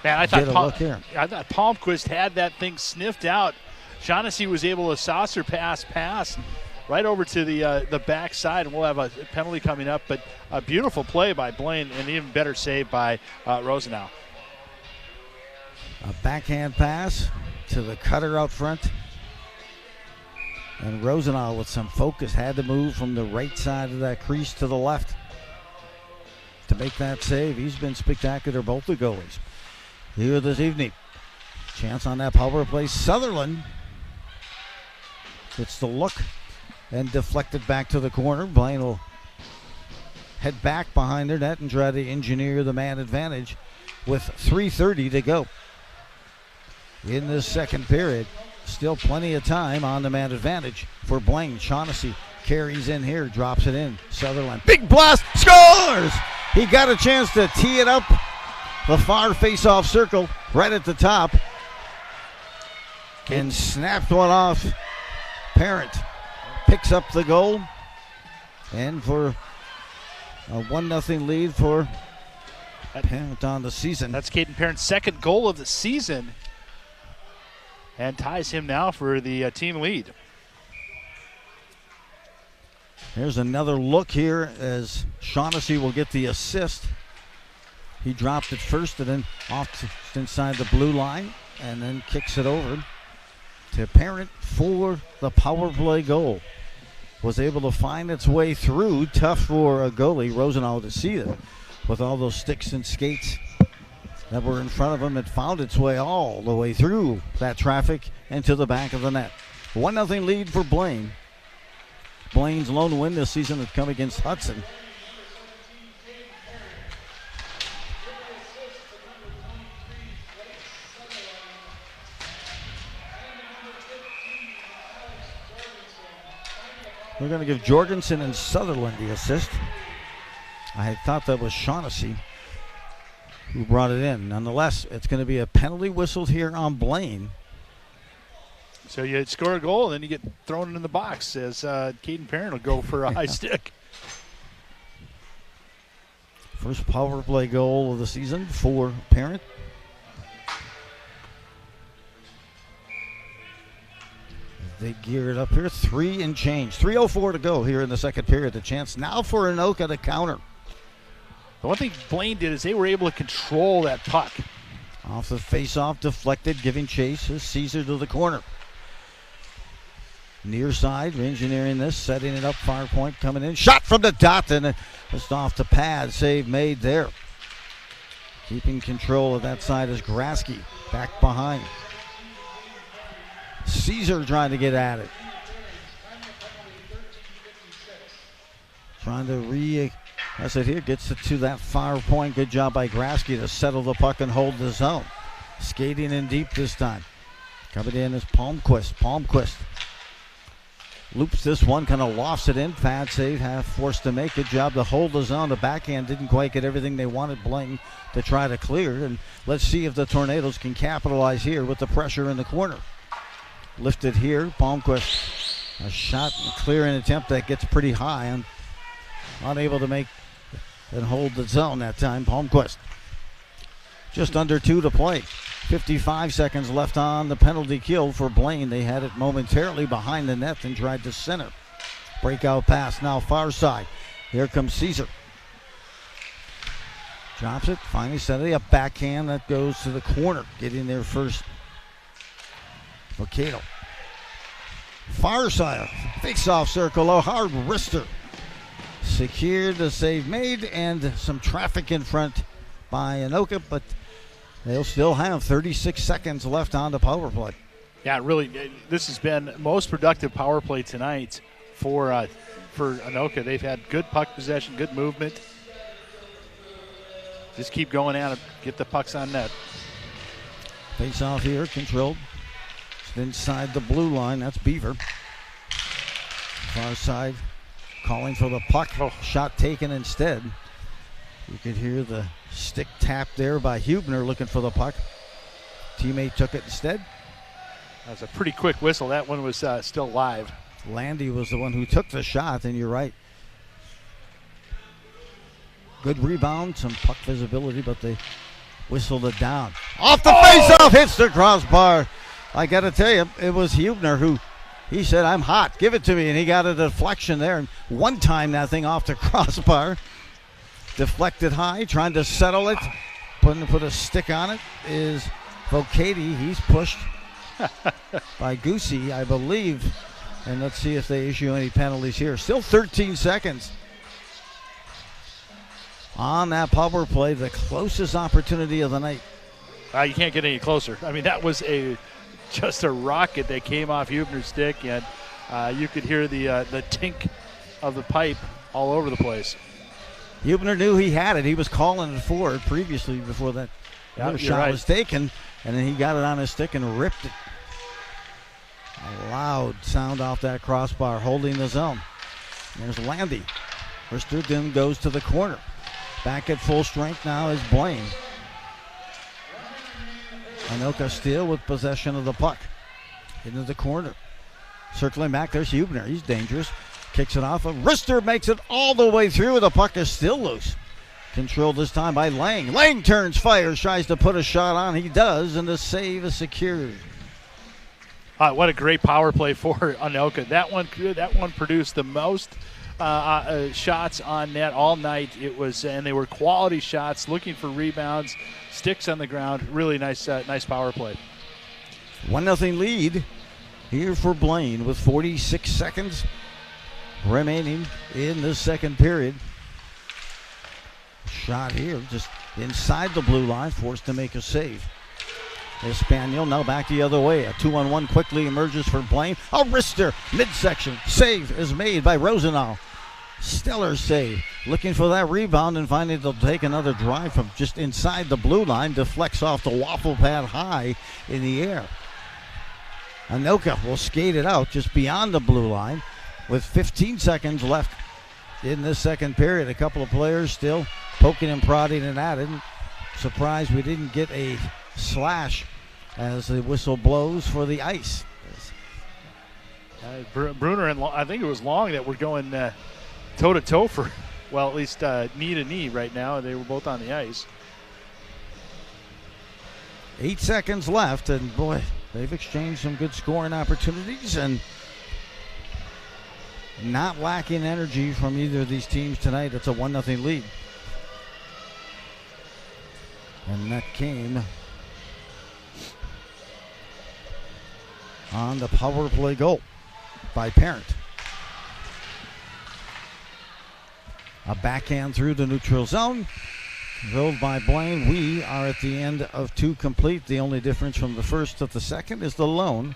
get a look here. I thought Palmquist had that thing sniffed out. Shaughnessy was able to saucer pass right over to the backside, and we'll have a penalty coming up. But a beautiful play by Blaine, and even better save by Rosenau. A backhand pass to the cutter out front. And Rosenau with some focus had to move from the right side of that crease to the left to make that save. He's been spectacular, both the goalies here this evening. Chance on that power play. Sutherland gets the look and deflected back to the corner. Blaine will head back behind their net and try to engineer the man advantage with 3:30 to go in this second period. Still plenty of time on the man advantage for Blaine. Shaughnessy carries in here, drops it in. Sutherland, big blast, scores! He got a chance to tee it up the far face-off circle right at the top and snapped one off. Parent picks up the goal, and for a 1-0 lead for Parent on the season. That's Caden Parent's second goal of the season, and ties him now for the team lead. Here's another look here as Shaughnessy will get the assist. He dropped it first and then off inside the blue line, and then kicks it over to Parent for the power play goal. Was able to find its way through. Tough for a goalie, Rosenau, to see it with all those sticks and skates that were in front of him. It found its way all the way through that traffic and to the back of the net. 1-0 lead for Blaine. Blaine's lone win this season has come against Hudson. We're going to give Jorgensen and Sutherland the assist. I had thought that was Shaughnessy who brought it in. Nonetheless, it's going to be a penalty whistled here on Blaine. So you score a goal, and then you get thrown in the box as Caden Parent will go for a high stick. First power play goal of the season for Parent. They gear it up here. 3 and change. 3:04 to go here in the second period. The chance now for Anoka to counter. The one thing Blaine did is they were able to control that puck. Off the face-off, deflected, giving chase is Caesar to the corner. Near side, engineering this, setting it up, far point coming in. Shot from the dot, and just off the pad. Save made there. Keeping control of that side is Grasky. Back behind. Caesar trying to get at it. Trying to that's it here. Gets it to that far point. Good job by Grasky to settle the puck and hold the zone. Skating in deep this time. Coming in is Palmquist. Palmquist loops this one, kind of lofts it in. Pad save, half forced to make. Good job to hold the zone. The backhand didn't quite get everything they wanted Blaine to try to clear. And let's see if the Tornadoes can capitalize here with the pressure in the corner. Lifted here, Palmquist. A shot and clearing attempt that gets pretty high and unable to make and hold the zone that time. Palmquist. Just under 2 to play. 55 seconds left on the penalty kill for Blaine. They had it momentarily behind the net and tried to center. Breakout pass now far side. Here comes Caesar. Drops it, finally setting up backhand that goes to the corner. Getting there first. Mercado. Far side, face-off circle, a hard wrister. Secured, the save made, and some traffic in front by Anoka, but they'll still have 36 seconds left on the power play. Yeah, really, this has been most productive power play tonight for Anoka. They've had good puck possession, good movement. Just keep going at it, get the pucks on net. Face-off here, controlled. Inside the blue line, that's Beaver. Far side, calling for the puck. Shot taken instead. You could hear the stick tap there by Hubner looking for the puck. Teammate took it instead. That was a pretty quick whistle. That one was still live. Landy was the one who took the shot, and you're right. Good rebound, some puck visibility, but they whistled it down. Off the face-off, hits the crossbar. I got to tell you, it was Hubner who, he said, I'm hot, give it to me. And he got a deflection there. And one time that thing off the crossbar. Deflected high, trying to settle it. Put a stick on it is Vocati. He's pushed by Goosey, I believe. And let's see if they issue any penalties here. Still 13 seconds. On that power play, the closest opportunity of the night. You can't get any closer. I mean, that was just a rocket that came off Hubner's stick, and you could hear the tink of the pipe all over the place. Hubner knew he had it. He was calling it forward previously before that shot was taken, and then he got it on his stick and ripped it. A loud sound off that crossbar, holding the zone. There's Landy. Rister then goes to the corner. Back at full strength now is Blaine. Anoka still with possession of the puck. Into the corner. Circling back, there's Hubner. He's dangerous. Kicks it off. Rister makes it all the way through. The puck is still loose. Controlled this time by Lang. Lang turns, fires, tries to put a shot on. He does, and the save is secured. What a great power play for Anoka. That one produced the most shots on net all night. And they were quality shots, looking for rebounds, sticks on the ground. Really nice power play. 1-0 lead here for Blaine with 46 seconds remaining in the second period. Shot here just inside the blue line, forced to make a save. Espanol now back the other way. A 2-on-1 quickly emerges for Blaine. A wrister midsection. Save is made by Rosenau. Stellar save. Looking for that rebound, and finally they'll take another drive from just inside the blue line. Deflects off the waffle pad high in the air. Anoka will skate it out just beyond the blue line with 15 seconds left in this second period. A couple of players still poking and prodding and at it. Surprised we didn't get a slash as the whistle blows for the ice. Bruner and I think it was Long that were going toe-to-toe for well, at least knee to knee right now. They were both on the ice. 8 seconds left, and boy, they've exchanged some good scoring opportunities and not lacking energy from either of these teams tonight. It's a 1-0 lead. And that came on the power play goal by Parent. A backhand through the neutral zone. Drilled by Blaine. We are at the end of 2 complete. The only difference from the first to the second is the lone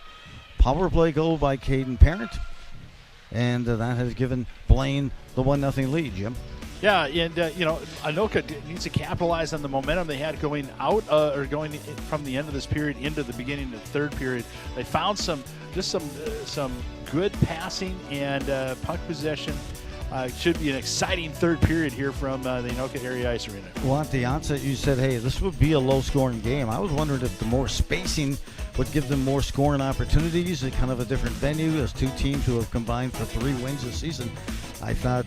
power play goal by Caden Parent. And that has given Blaine the 1-0 lead, Jim. Yeah, and Anoka needs to capitalize on the momentum they had going out or going from the end of this period into the beginning of the third period. They found some good passing and puck possession. Should be an exciting third period here from the Anoka Area Ice Arena. Well, at the onset, you said, hey, this would be a low-scoring game. I was wondering if the more spacing would give them more scoring opportunities at kind of a different venue as 2 teams who have combined for 3 wins this season. I thought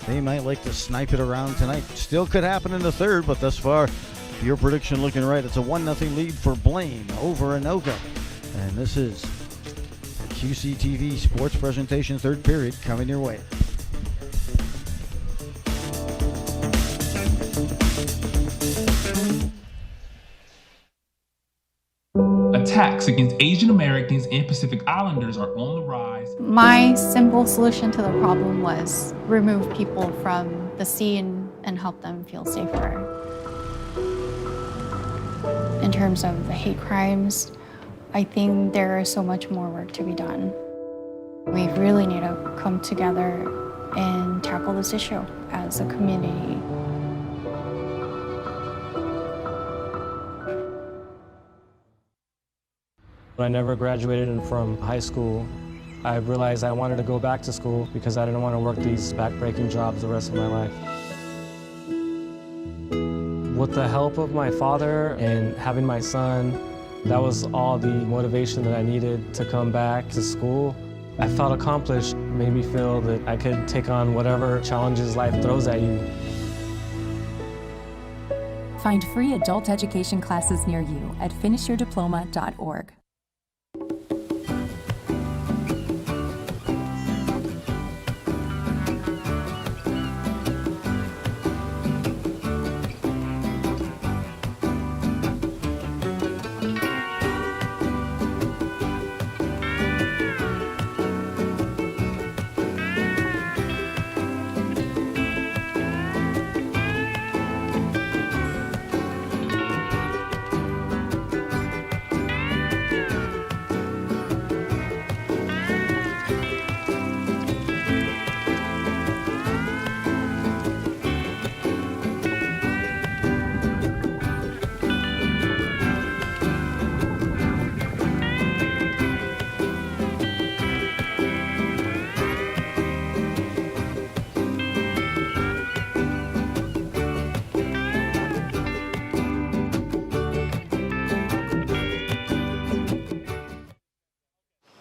they might like to snipe it around tonight. Still could happen in the third, but thus far, your prediction looking right. It's a 1-0 lead for Blaine over Anoka. And this is QCTV Sports Presentation third period coming your way. Attacks against Asian Americans and Pacific Islanders are on the rise. My simple solution to the problem was remove people from the scene and help them feel safer. In terms of the hate crimes, I think there is so much more work to be done. We really need to come together and tackle this issue as a community. When I never graduated from high school, I realized I wanted to go back to school because I didn't want to work these back-breaking jobs the rest of my life. With the help of my father and having my son, that was all the motivation that I needed to come back to school. I felt accomplished, made me feel that I could take on whatever challenges life throws at you. Find free adult education classes near you at finishyourdiploma.org.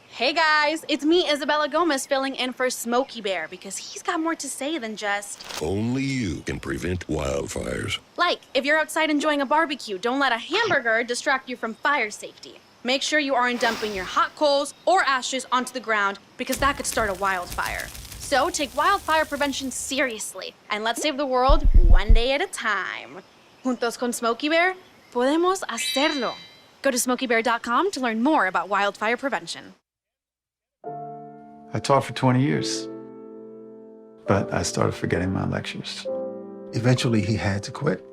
Hey guys, it's me, Isabella Gomez, filling in for Smokey Bear because he's got more to say than just... Only you can prevent wildfires. Like, if you're outside enjoying a barbecue, don't let a hamburger distract you from fire safety. Make sure you aren't dumping your hot coals or ashes onto the ground because that could start a wildfire. So take wildfire prevention seriously and let's save the world one day at a time. Juntos con Smokey Bear, podemos hacerlo. Go to smokeybear.com to learn more about wildfire prevention. I taught for 20 years, but I started forgetting my lectures. Eventually, he had to quit.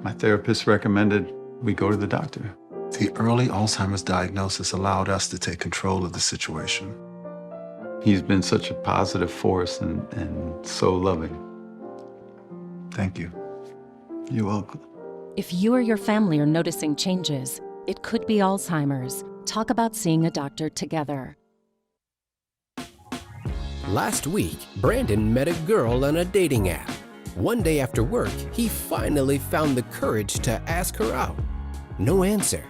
My therapist recommended we go to the doctor. The early Alzheimer's diagnosis allowed us to take control of the situation. He's been such a positive force and so loving. Thank you. You're welcome. If you or your family are noticing changes, it could be Alzheimer's. Talk about seeing a doctor together. Last week, Brandon met a girl on a dating app. One day after work, he finally found the courage to ask her out. No answer.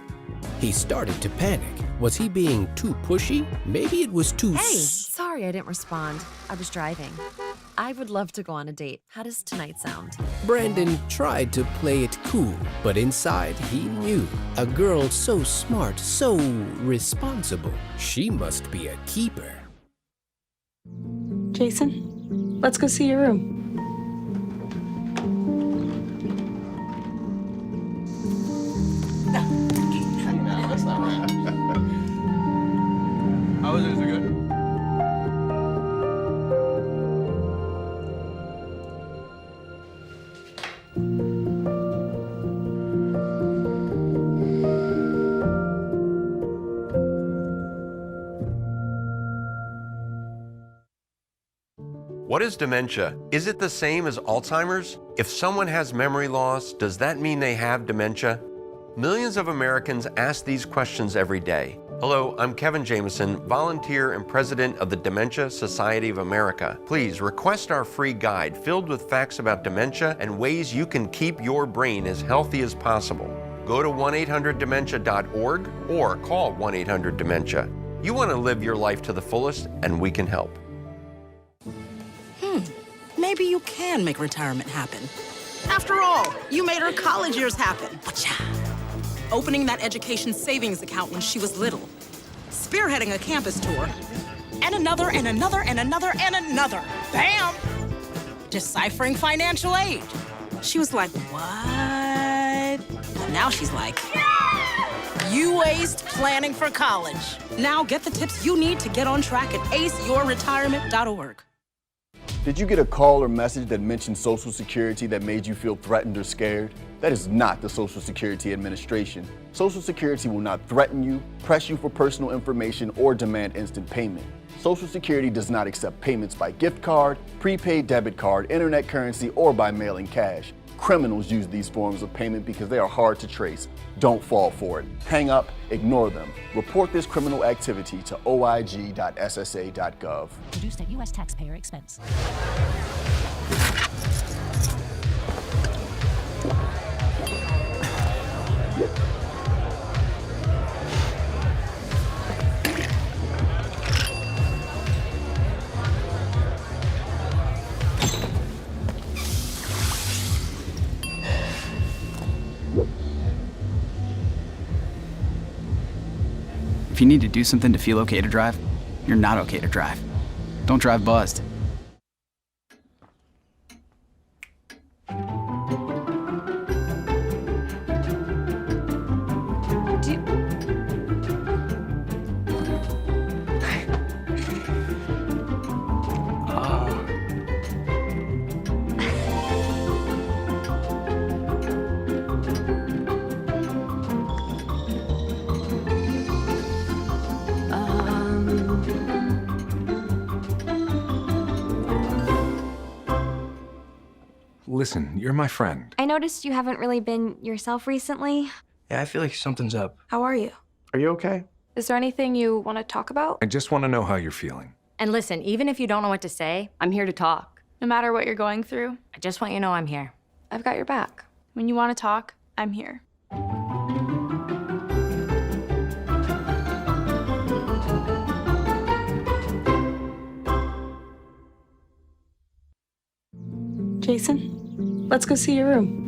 He started to panic. Was he being too pushy? Maybe it was too... Hey, sorry I didn't respond. I was driving. I would love to go on a date. How does tonight sound? Brandon tried to play it cool, but inside he knew a girl so smart, so responsible, she must be a keeper. Jason, let's go see your room. No, that's not right. How was it? Is it good? What is dementia? Is it the same as Alzheimer's? If someone has memory loss, does that mean they have dementia? Millions of Americans ask these questions every day. Hello, I'm Kevin Jameson, volunteer and president of the Dementia Society of America. Please request our free guide filled with facts about dementia and ways you can keep your brain as healthy as possible. Go to 1-800-DEMENTIA.org or call 1-800-DEMENTIA. You want to live your life to the fullest, and we can help. Maybe you can make retirement happen. After all, you made her college years happen. Opening that education savings account when she was little. Spearheading a campus tour. And another, and another, and another, and another. Bam! Deciphering financial aid. She was like, what? But now she's like, you aced planning for college. Now get the tips you need to get on track at aceyourretirement.org. Did you get a call or message that mentioned Social Security that made you feel threatened or scared? That is not the Social Security Administration. Social Security will not threaten you, press you for personal information, or demand instant payment. Social Security does not accept payments by gift card, prepaid debit card, internet currency, or by mailing cash. Criminals use these forms of payment because they are hard to trace. Don't fall for it. Hang up, ignore them. Report this criminal activity to oig.ssa.gov. Produced at U.S. taxpayer expense. If you need to do something to feel okay to drive, you're not okay to drive. Don't drive buzzed. Listen, you're my friend. I noticed you haven't really been yourself recently. Yeah, I feel like something's up. How are you? Are you okay? Is there anything you want to talk about? I just want to know how you're feeling. And listen, even if you don't know what to say, I'm here to talk. No matter what you're going through, I just want you to know I'm here. I've got your back. When you want to talk, I'm here. Jason, let's go see your room.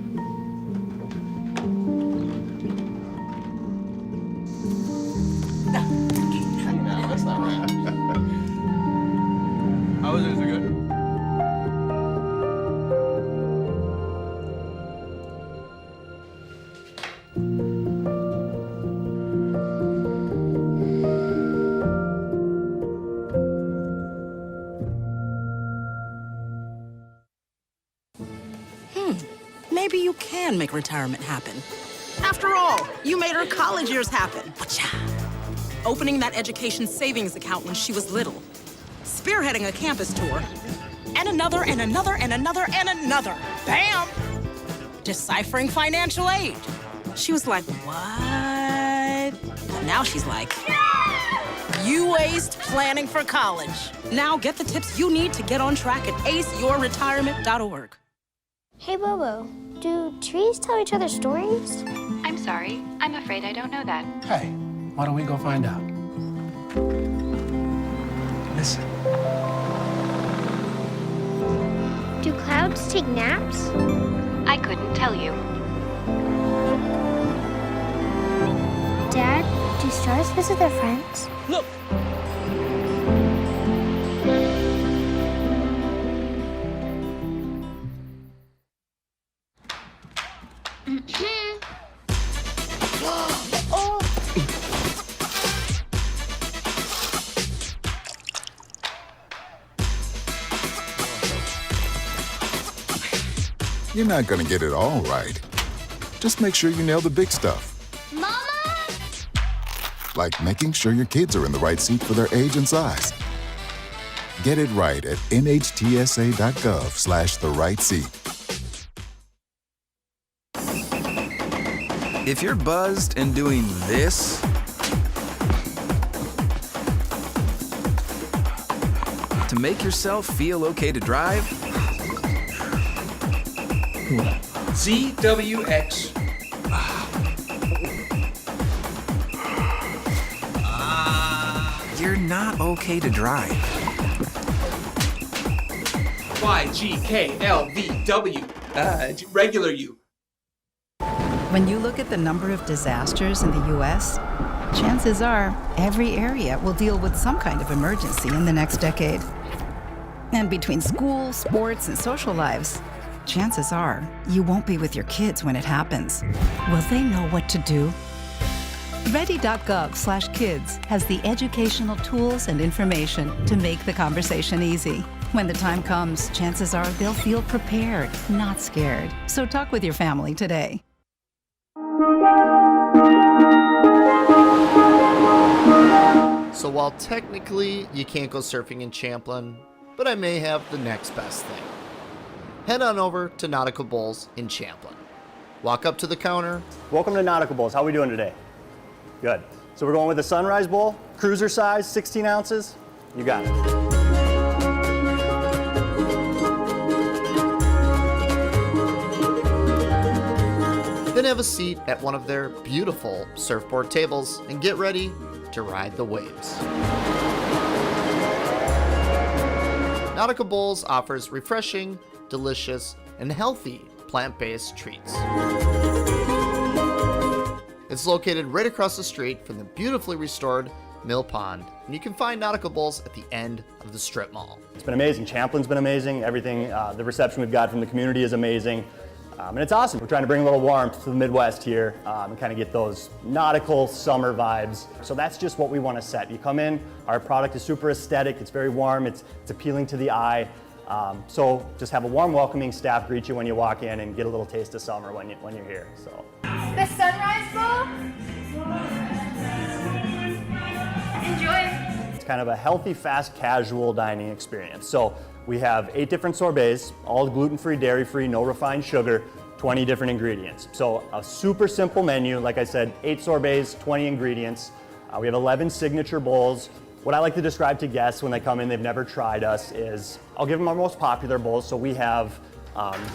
No, that's not right. How was it? Is it good? Maybe you can make retirement happen. After all, you made her college years happen. Opening that education savings account when she was little. Spearheading a campus tour. And another, and another, and another, and another. Bam! Deciphering financial aid. She was like, what? But now she's like, you aced planning for college. Now get the tips you need to get on track at aceyourretirement.org. Hey, Bobo, do trees tell each other stories? I'm sorry. I'm afraid I don't know that. Hey, why don't we go find out? Listen. Do clouds take naps? I couldn't tell you. Dad, do stars visit their friends? Look! You're not gonna get it all right. Just make sure you nail the big stuff. Mama! Like making sure your kids are in the right seat for their age and size. Get it right at nhtsa.gov/the-right-seat. If you're buzzed and doing this, to make yourself feel okay to drive, ZWX. you're not okay to drive. YGKLVW. Regular you. When you look at the number of disasters in the U.S., chances are every area will deal with some kind of emergency in the next decade. And between school, sports, and social lives, chances are you won't be with your kids when it happens. Will they know what to do? Ready.gov/kids has the educational tools and information to make the conversation easy. When the time comes, chances are they'll feel prepared, not scared. So talk with your family today. So while technically you can't go surfing in Champlin, but I may have the next best thing. Head on over to Nautical Bowls in Champlin. Walk up to the counter. Welcome to Nautical Bowls. How are we doing today? Good. So we're going with the Sunrise Bowl, cruiser size, 16 ounces. You got it. Then have a seat at one of their beautiful surfboard tables and get ready to ride the waves. Nautical Bowls offers refreshing, delicious, and healthy plant-based treats. It's located right across the street from the beautifully restored Mill Pond, and you can find Nautical Bowls at the end of the strip mall. It's been amazing. Champlin's been amazing. Everything, the reception we've got from the community is amazing. And it's awesome. We're trying to bring a little warmth to the Midwest here and kind of get those nautical summer vibes. So that's just what we want to set. You come in, our product is super aesthetic. It's very warm. It's appealing to the eye. So just have a warm, welcoming staff greet you when you walk in and get a little taste of summer when you're here. So. The Sunrise Bowl? Enjoy. It's kind of a healthy, fast, casual dining experience. So we have 8 different sorbets, all gluten-free, dairy-free, no refined sugar, 20 different ingredients. So a super simple menu. Like I said, 8 sorbets, 20 ingredients. We have 11 signature bowls. What I like to describe to guests when they come in, they've never tried us, is I'll give them our most popular bowls. So we have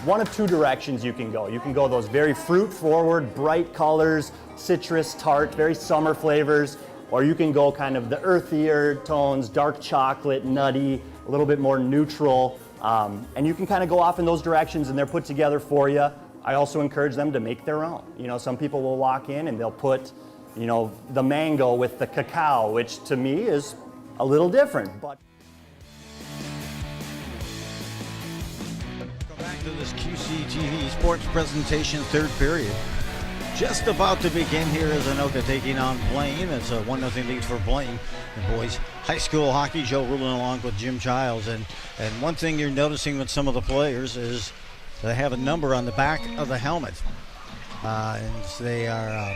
one of 2 directions you can go. You can go those very fruit-forward, bright colors, citrus, tart, very summer flavors, or you can go kind of the earthier tones, dark chocolate, nutty, a little bit more neutral, and you can kind of go off in those directions and they're put together for you. I also encourage them to make their own. You know, some people will walk in and they'll put, you know, the mango with the cacao, which to me is a little different. But Welcome back to this QCTV sports presentation, third period. Just about to begin here as Anoka taking on Blaine. It's a 1-0 lead for Blaine. The boys high school hockey, Joe Rulin along with Jim Childs. And one thing you're noticing with some of the players is they have a number on the back of the helmet. And they are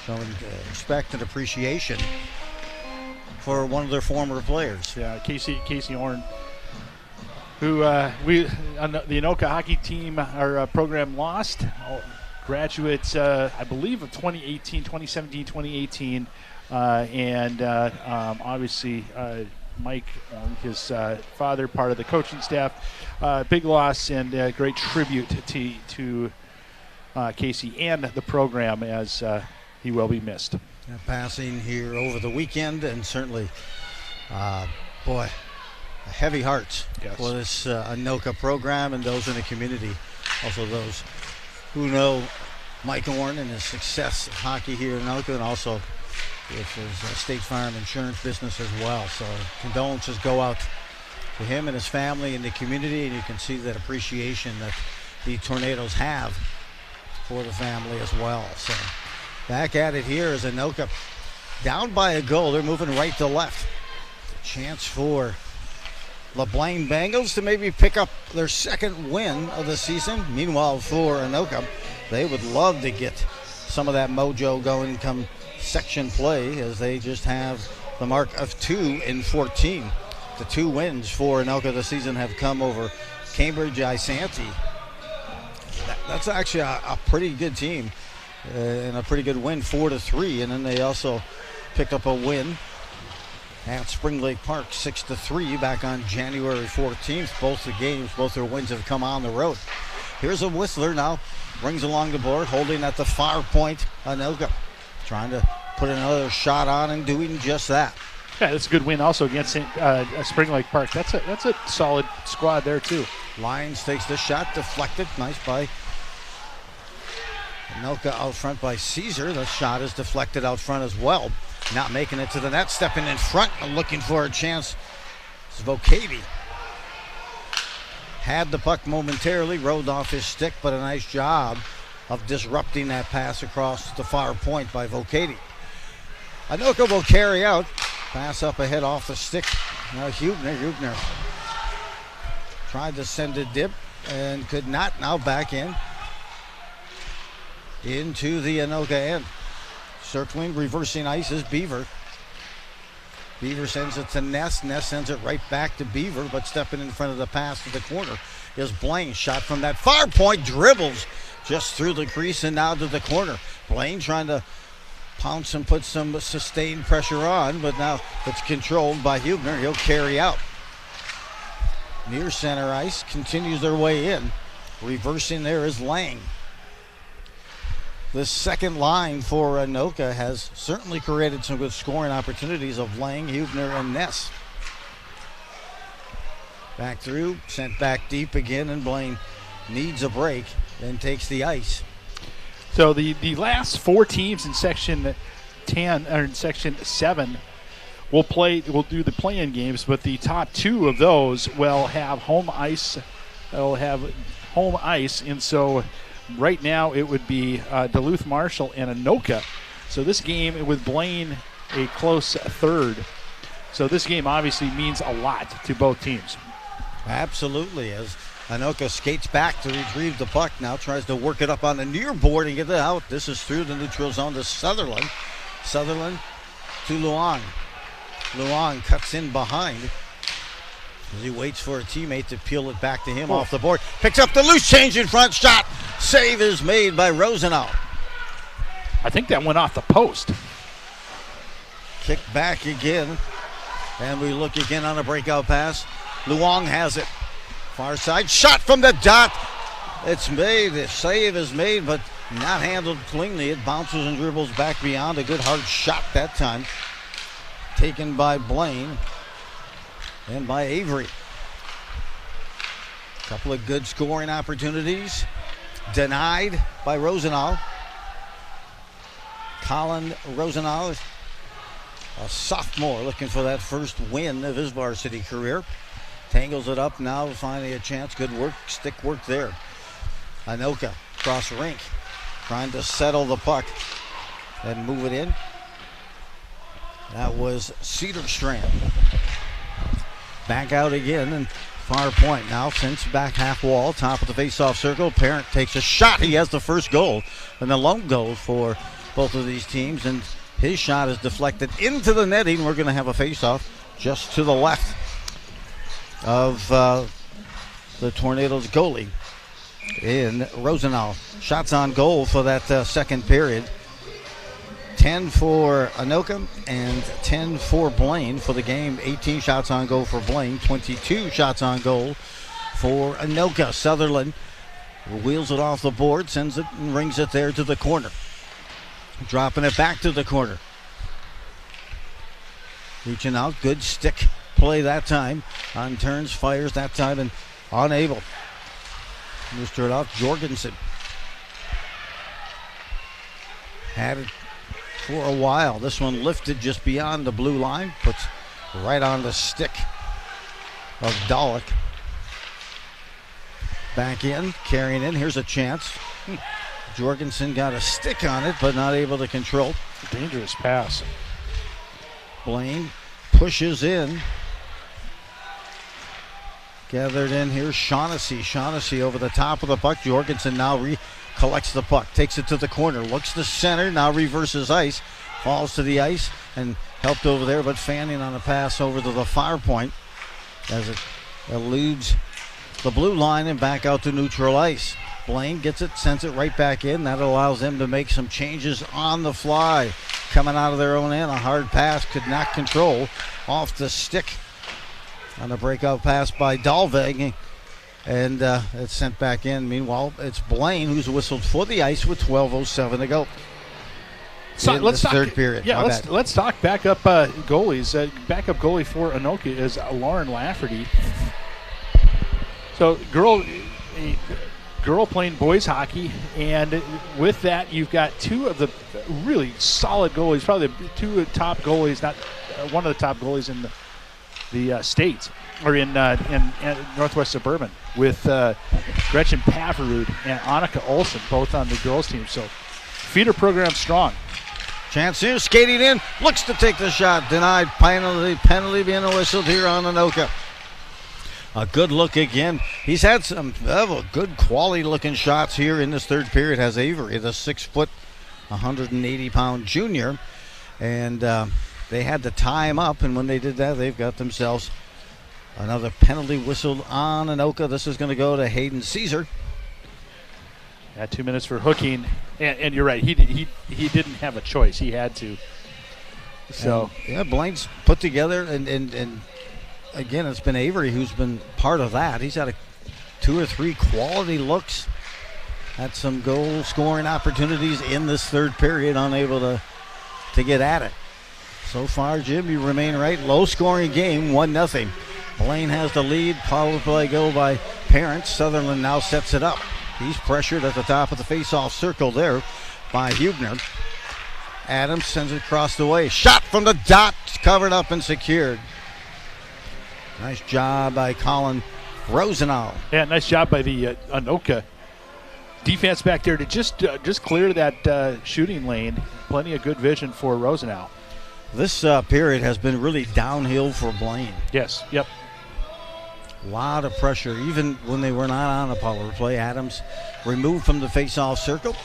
showing respect and appreciation for one of their former players. Yeah, Casey Horn, who the Anoka hockey team, our program lost. Graduates, I believe, of 2017, 2018. And obviously Mike, his father, part of the coaching staff. Big loss and a great tribute to Casey and the program, as he will be missed. Passing here over the weekend, and certainly, boy, heavy hearts for this Anoka program and those in the community. Also those who know Mike Orn and his success of hockey here in Anoka, and also with his State Farm insurance business as well. So condolences go out to him and his family and the community, and you can see that appreciation that the Tornadoes have for the family as well. So back at it here is Anoka down by a goal. They're moving right to left. Chance for the Blaine Bengals to maybe pick up their second win of the season. Meanwhile, for Anoka, they would love to get some of that mojo going come section play, as they just have the mark of 2 in 14. The 2 wins for Anoka this season have come over Cambridge Isanti. That's actually a pretty good team and a pretty good win, 4-3. And then they also picked up a win at Spring Lake Park, 6-3 back on January 14th. Both their wins have come on the road. Here's a Whistler now, brings along the board, holding at the far point. Anoka trying to put another shot on and doing just that. Yeah, that's a good win also against Spring Lake Park. That's a solid squad there too. Lyons takes the shot, deflected. Nice by Anoka out front by Caesar. The shot is deflected out front as well. Not making it to the net, stepping in front and looking for a chance. It's Vocati. Had the puck momentarily, rode off his stick, but a nice job of disrupting that pass across the far point by Vocati. Anoka will carry out. Pass up ahead off the stick. Now Hubner tried to send a dip and could not. Now back in. Into the Anoka end. Circling, reversing ice is Beaver. Beaver sends it to Ness. Ness sends it right back to Beaver, but stepping in front of the pass to the corner is Blaine. Shot from that far point, dribbles just through the crease and now to the corner. Blaine trying to pounce and put some sustained pressure on, but now it's controlled by Hubner. He'll carry out. Near center ice, continues their way in. Reversing there is Lang. The second line for Anoka has certainly created some good scoring opportunities of Lang, Hubner, and Ness. Back through, sent back deep again, and Blaine needs a break, then takes the ice. So the last 4 teams in Section 10 or in Section 7 will do the play-in games, but the top 2 of those will have home ice. And so right now it would be Duluth Marshall and Anoka. So this game with Blaine a close third. So this game obviously means a lot to both teams. Absolutely, as Anoka skates back to retrieve the puck. Now tries to work it up on the near board and get it out. This is through the neutral zone to Sutherland. Sutherland to Luong. Luong cuts in behind as he waits for a teammate to peel it back to him off the board. Picks up the loose change in front. Shot. Save is made by Rosenau. I think that went off the post. Kick back again. And we look again on a breakout pass. Luong has it. Far side. Shot from the dot. It's made. The save is made, but not handled cleanly. It bounces and dribbles back beyond. A good hard shot that time. Taken by Blaine and by Avery. A couple of good scoring opportunities. Denied by Rosenau. Colin Rosenau, a sophomore, looking for that first win of his varsity career. Tangles it up now, finding a chance. Good work, stick work there. Anoka across the rink, trying to settle the puck and move it in. That was Cedarstrand. Back out again and far point now, since back half wall, top of the face-off circle. Parent takes a shot. He has the first goal and the lone goal for both of these teams, and his shot is deflected into the netting. We're going to have a face-off just to the left of the Tornadoes goalie in Rosenau. Shots on goal for that second period. 10 for Anoka and 10 for Blaine for the game. 18 shots on goal for Blaine, 22 shots on goal for Anoka. Sutherland wheels it off the board, sends it and rings it there to the corner. Dropping it back to the corner. Reaching out, good stick play that time. On turns, fires that time, and unable. We'll start off Jorgensen. Had it for a while. This one lifted just beyond the blue line. Puts right on the stick of Dalek. Back in, carrying in. Here's a chance. Jorgensen got a stick on it, but not able to control. Dangerous pass. Blaine pushes in. Gathered in here, Shaughnessy. Shaughnessy over the top of the puck. Jorgensen now collects the puck, takes it to the corner, looks to center, now reverses ice, falls to the ice, and helped over there, but Fanning on a pass over to the far point as it eludes the blue line and back out to neutral ice. Blaine gets it, sends it right back in. That allows them to make some changes on the fly. Coming out of their own end, a hard pass, could not control. Off the stick on a breakout pass by Dalvig, and it's sent back in. Meanwhile, it's Blaine who's whistled for the ice with 12:07 to go. So let's talk third period. Yeah, let's talk backup goalies. Backup goalie for Anoka is Lauren Lafferty. So girl playing boys hockey, and with that you've got two of the really solid goalies, probably the two top goalies, not one of the top goalies in the states, or in Northwest Suburban, with Gretchen Pavarud and Anoka Olsen, both on the girls team. So feeder program strong. Chance here, skating in, looks to take the shot, denied. Penalty being whistled here on Anoka. A good look again. He's had some good quality looking shots here in this third period. Has Avery, the 6 foot, 180-pound junior, and they had to tie him up, and when they did that, they've got themselves another penalty whistled on Anoka. This is going to go to Hayden Caesar. Got 2 minutes for hooking, and you're right. He didn't have a choice. He had to. So Blaine's put together, and again, it's been Avery who's been part of that. He's had 2 or 3 quality looks, had some goal scoring opportunities in this third period, unable to get at it. So far, Jim, you remain right. Low scoring game, 1-0. Blaine has the lead. Power play go by Parents. Sutherland now sets it up. He's pressured at the top of the face-off circle there by Hubner. Adams sends it across the way. Shot from the dot, covered up and secured. Nice job by Colin Rosenau. Yeah, nice job by the Anoka defense back there to just clear that shooting lane. Plenty of good vision for Rosenau. This period has been really downhill for Blaine. Yes, yep. A lot of pressure, even when they were not on a power play. Adams removed from the face-off circle.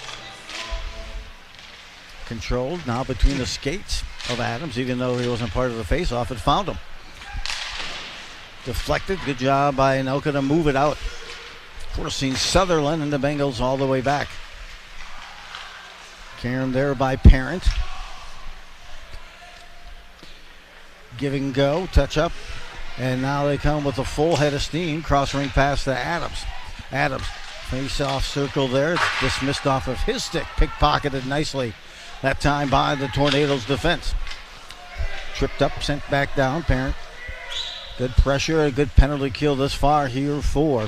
Controlled now between the skates of Adams, even though he wasn't part of the face-off. It found him. Deflected. Good job by Anoka to move it out. Forcing Sutherland and the Bengals all the way back. Carried there by Parent. Giving go, touch up. And now they come with a full head of steam. Cross ring pass to Adams. Adams, face-off circle there. It's dismissed off of his stick. Pickpocketed nicely that time by the Tornadoes defense. Tripped up, sent back down. Parent. Good pressure, a good penalty kill this far here for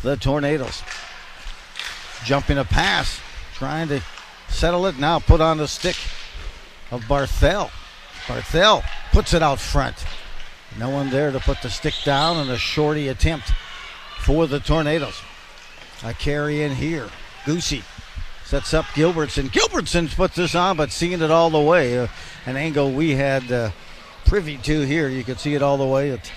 the Tornadoes. Jumping a pass, trying to settle it. Now put on the stick of Barthel. Barthel puts it out front. No one there to put the stick down, and a shorty attempt for the Tornadoes. A carry in here. Goosey sets up Gilbertson. Gilbertson puts this on, but seeing it all the way. An angle we had privy to here. You can see it all the way. It's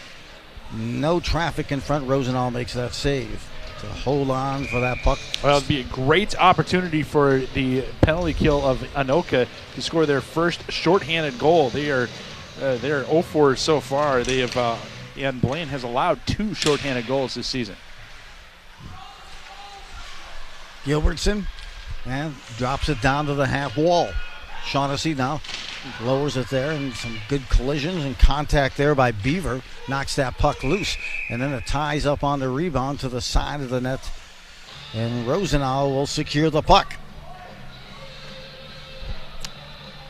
no traffic in front. Rosenau makes that save to hold on for that puck. Well, it'd be a great opportunity for the penalty kill of Anoka to score their first shorthanded goal. They're 0-4 so far. They have and Blaine has allowed 2 shorthanded goals this season. Gilbertson and drops it down to the half wall. Shaughnessy now lowers it there, and some good collisions and contact there by Beaver. Knocks that puck loose, and then it ties up on the rebound to the side of the net, and Rosenau will secure the puck.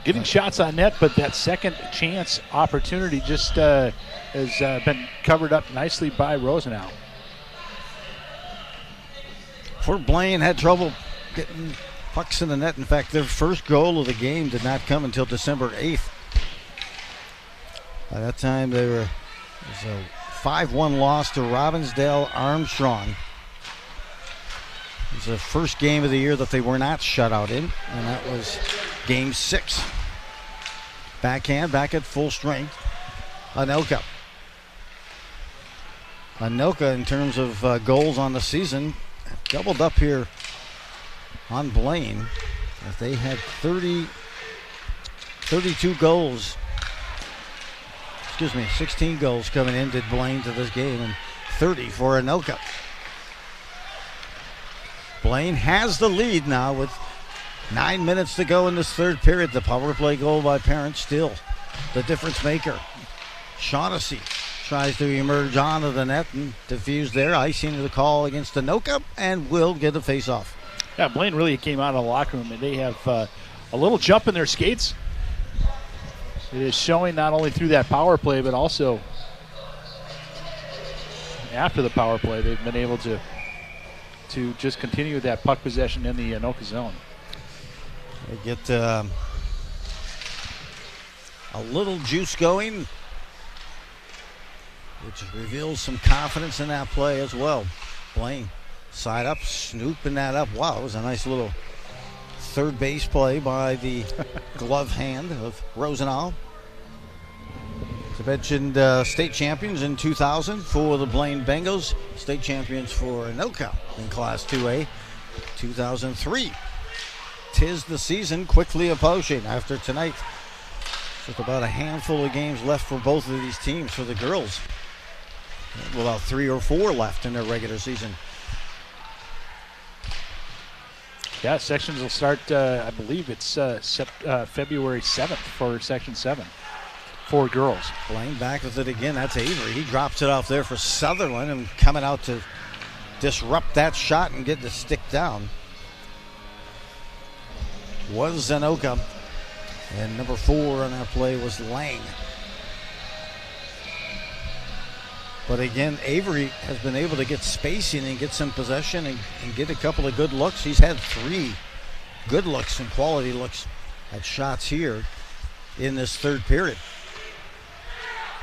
Getting shots on net, but that second chance opportunity just has been covered up nicely by Rosenau. For Blaine, had trouble getting pucks in the net. In fact, their first goal of the game did not come until December 8th. By that time, it was a 5-1 loss to Robbinsdale Armstrong. It was the first game of the year that they were not shut out in, and that was Game 6. Backhand, back at full strength. Anoka. Anoka, in terms of goals on the season, doubled up here on Blaine, as they had 32 goals. 16 goals coming in, did Blaine, to this game, and 30 for Anoka. Blaine has the lead now with 9 minutes to go in this third period. The power play goal by Parent still the difference maker. Shaughnessy tries to emerge onto the net and diffuse there. Icing the call against Anoka, and will get a face-off. Yeah, Blaine really came out of the locker room, and they have a little jump in their skates. It is showing not only through that power play, but also after the power play. They've been able to just continue that puck possession in the Anoka zone. They get a little juice going, which reveals some confidence in that play as well. Blaine side up, snooping that up. Wow, it was a nice little third base play by the glove hand of Rosenau. As I mentioned, state champions in 2000 for the Blaine Bengals, state champions for Anoka in Class 2A, 2003. 'Tis the season quickly approaching after tonight. Just about a handful of games left for both of these teams. For the girls, about 3 or 4 left in their regular season. Yeah, sections will start, I believe it's February 7th for Section 7 for girls. Blaine back with it again. That's Avery. He drops it off there for Sutherland, and coming out to disrupt that shot and get the stick down was Anoka. And number 4 on that play was Lang. But again, Avery has been able to get spacing and get some possession and get a couple of good looks. He's had 3 good looks and quality looks at shots here in this third period.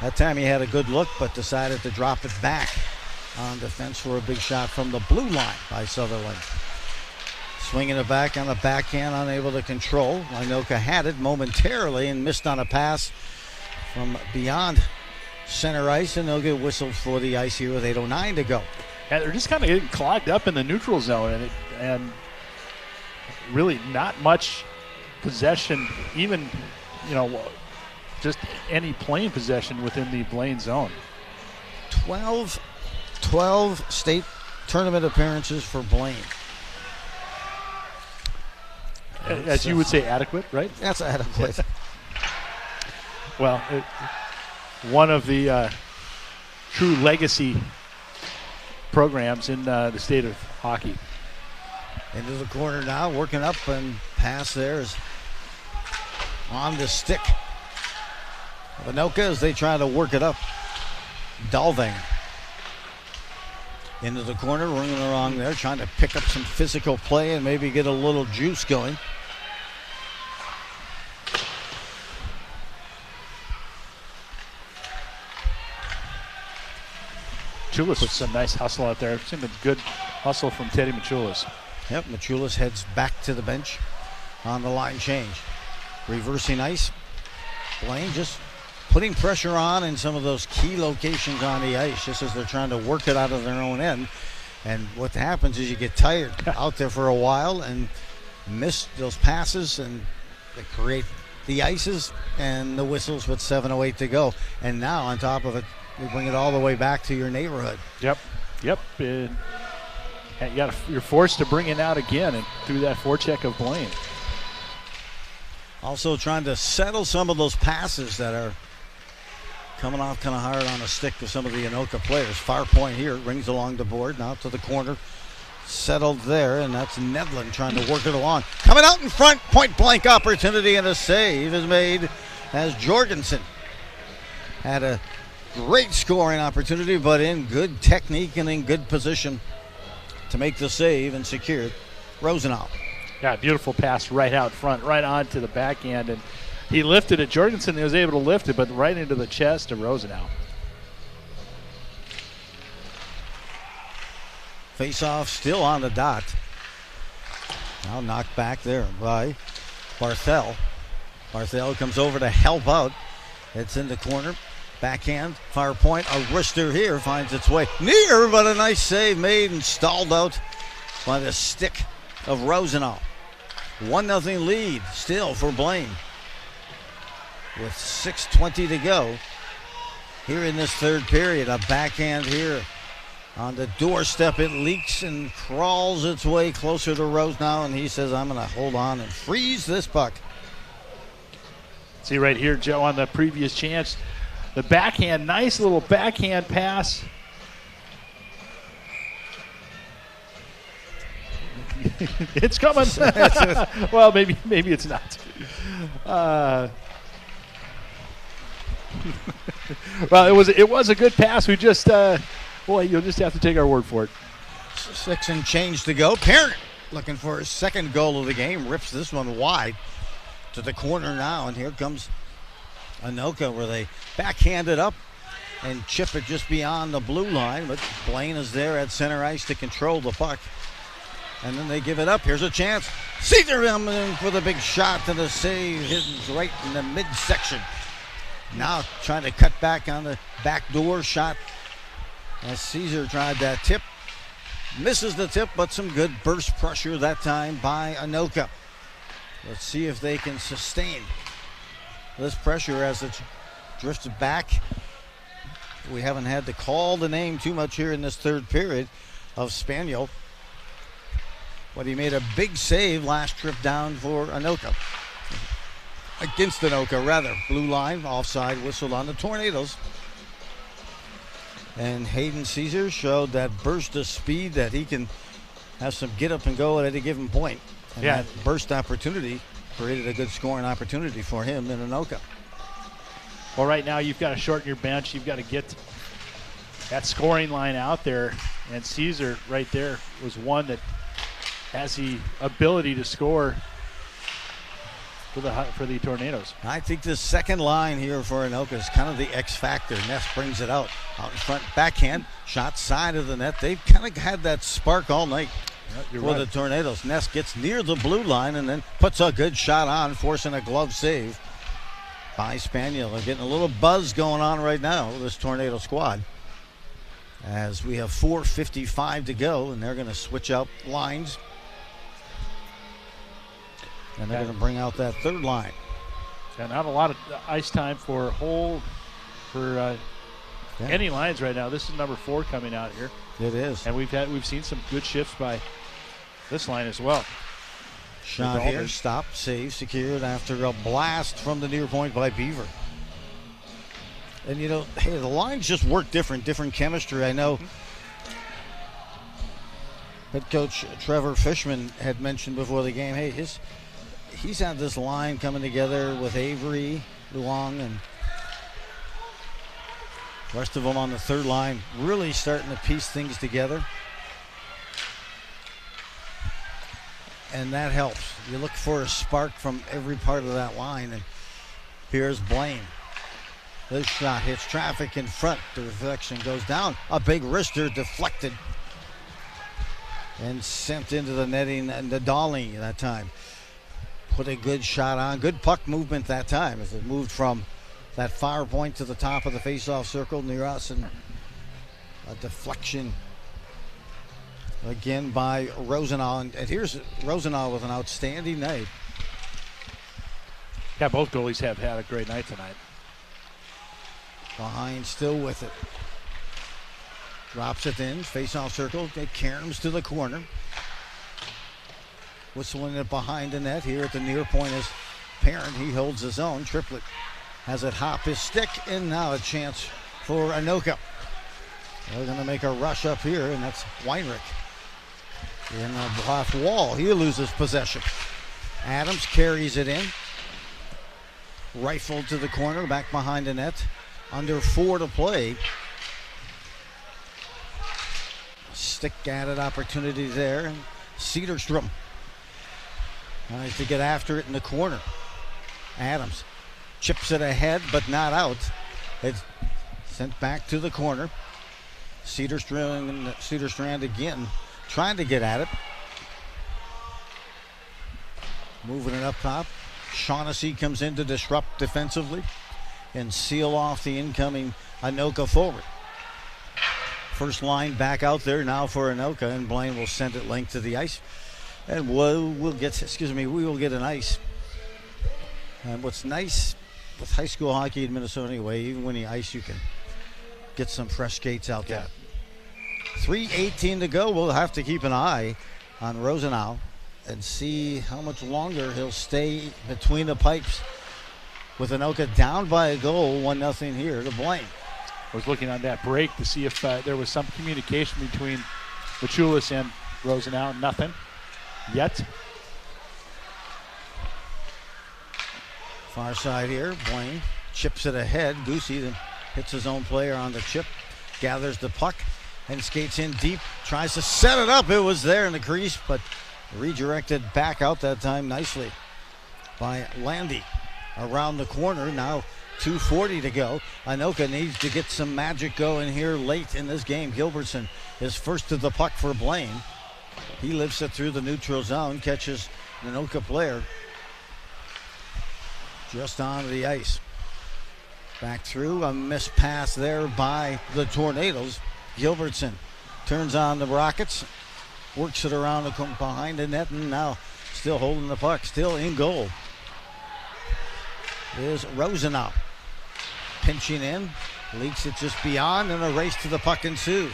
That time he had a good look, but decided to drop it back on defense for a big shot from the blue line by Sutherland. Swinging it back on the backhand, unable to control. Anoka had it momentarily and missed on a pass from beyond center ice, and they'll get whistled for the ice here with 8:09 to go. And they're just kind of getting clogged up in the neutral zone, and really not much possession, even, just any plain possession within the Blaine zone. 12 state tournament appearances for Blaine. As you would say, adequate, right? That's adequate. Well, one of the true legacy programs in the state of hockey. Into the corner now, working up, and pass there is on the stick of Anoka as they try to work it up. Dalving into the corner, running along there, trying to pick up some physical play and maybe get a little juice going. Machulis with some nice hustle out there. I've seen a good hustle from Teddy Machulis. Yep, Machulis heads back to the bench on the line change. Reversing ice. Blaine just putting pressure on in some of those key locations on the ice, just as they're trying to work it out of their own end. And what happens is you get tired out there for a while and miss those passes, and they create the ices and the whistles with 7:08 to go. And now on top of it, you bring it all the way back to your neighborhood. Yep. You're forced to bring it out again and through that forecheck of Blaine. Also trying to settle some of those passes that are coming off kind of hard on the stick of some of the Anoka players. Far point here, rings along the board, now to the corner settled there, and that's Nedlin trying to work it along. Coming out in front, point blank opportunity, and a save is made as Jorgensen had a great scoring opportunity, but in good technique and in good position to make the save and secure Rosenau. Yeah, beautiful pass right out front, right onto the backhand, and he lifted it. Jorgensen was able to lift it, but right into the chest of Rosenau. Face-off still on the dot. Now knocked back there by Barthel. Barthel comes over to help out. It's in the corner. Backhand, far point. A wrister here finds its way near, but a nice save made and stalled out by the stick of Rosenau. 1-0 lead still for Blaine. With 6:20 to go here in this third period. A backhand here on the doorstep. It leaks and crawls its way closer to Rosenau, and he says, I'm going to hold on and freeze this puck. See right here, Joe, on the previous chance, the backhand, nice little backhand pass. It's coming. Well, maybe it's not. Well, it was a good pass. We just, boy, you'll just have to take our word for it. 6 and change to go. Parent looking for his second goal of the game. Rips this one wide to the corner now, and here comes Anoka, where they backhand it up and chip it just beyond the blue line, but Blaine is there at center ice to control the puck. And then they give it up. Here's a chance. Caesar in for the big shot, and the save hidden right in the midsection. Now trying to cut back on the back door shot as Caesar tried that tip. Misses the tip, but some good burst pressure that time by Anoka. Let's see if they can sustain this pressure as it drifts back. We haven't had to call the name too much here in this third period of Spaniel, but he made a big save last trip down for Anoka. Against Anoka, rather. Blue line, offside whistle on the Tornadoes. And Hayden Caesar showed that burst of speed that he can have some get up and go at any given point. And that burst opportunity created a good scoring opportunity for him in Anoka. Well, right now you've got to shorten your bench. You've got to get that scoring line out there. And Caesar right there was one that has the ability to score for the Tornadoes. I think the second line here for Anoka is kind of the X factor. Ness brings it out in front, backhand, shot side of the net. They've kind of had that spark all night for the Tornadoes. Ness gets near the blue line and then puts a good shot on, forcing a glove save by Spaniel. They're getting a little buzz going on right now with this Tornado squad, as we have 4:55 to go, and they're going to switch out lines. And they're going to bring out that third line. And not a lot of ice time for any lines right now. This is number 4 coming out here. It is. And we've seen some good shifts by this line as well. Shot here, stop, save, secured after a blast from the near point by Beaver. And you know, hey, the lines just work different chemistry. I know head coach Trevor Fishman had mentioned before the game, hey, he's had this line coming together with Avery, Luong, and the rest of them on the third line, really starting to piece things together. And that helps. You look for a spark from every part of that line, and here's Blaine. This shot hits traffic in front. The reflection goes down. A big wrister deflected and sent into the netting, and the Dolly that time put a good shot on. Good puck movement that time as it moved from that far point to the top of the face-off circle near us, and a deflection again by Rosenau. And here's Rosenau with an outstanding night. Yeah, both goalies have had a great night tonight. Behind, still with it. Drops it in, face-off circle. It caroms to the corner. Whistling it behind the net here at the near point is Parent. He holds his own. Triplet has it hop his stick, and now a chance for Anoka. They're going to make a rush up here, and that's Weinrich. in the off wall. He loses possession. Adams carries it in. Rifled to the corner, back behind the net. Under 4 to play. Stick added opportunity there. Cedarstrom tries to get after it in the corner. Adams chips it ahead, but not out. It's sent back to the corner. Cedarstrand again, trying to get at it. Moving it up top. Shaughnessy comes in to disrupt defensively and seal off the incoming Anoka forward. First line back out there now for Anoka, and Blaine will send it length to the ice. And we will get an ice. And what's nice with high school hockey in Minnesota anyway, even when you ice, you can get some fresh skates out there. 3:18 to go. We'll have to keep an eye on Rosenau and see how much longer he'll stay between the pipes with Anoka down by a goal, 1-0 here to Blaine. I was looking on that break to see if there was some communication between Machulis and Rosenau. Nothing yet. Far side here, Blaine chips it ahead. Goosey then hits his own player on the chip, gathers the puck, and skates in deep. Tries to set it up. It was there in the crease, but redirected back out that time nicely by Landy. Around the corner, now 2:40 to go. Anoka needs to get some magic going here late in this game. Gilbertson is first to the puck for Blaine. He lifts it through the neutral zone, catches an Anoka player just onto the ice. Back through, a missed pass there by the Tornadoes. Gilbertson turns on the Rockets, works it around behind the net, and now still holding the puck, still in goal is Rosenau. Pinching in, leaks it just beyond, and a race to the puck ensues.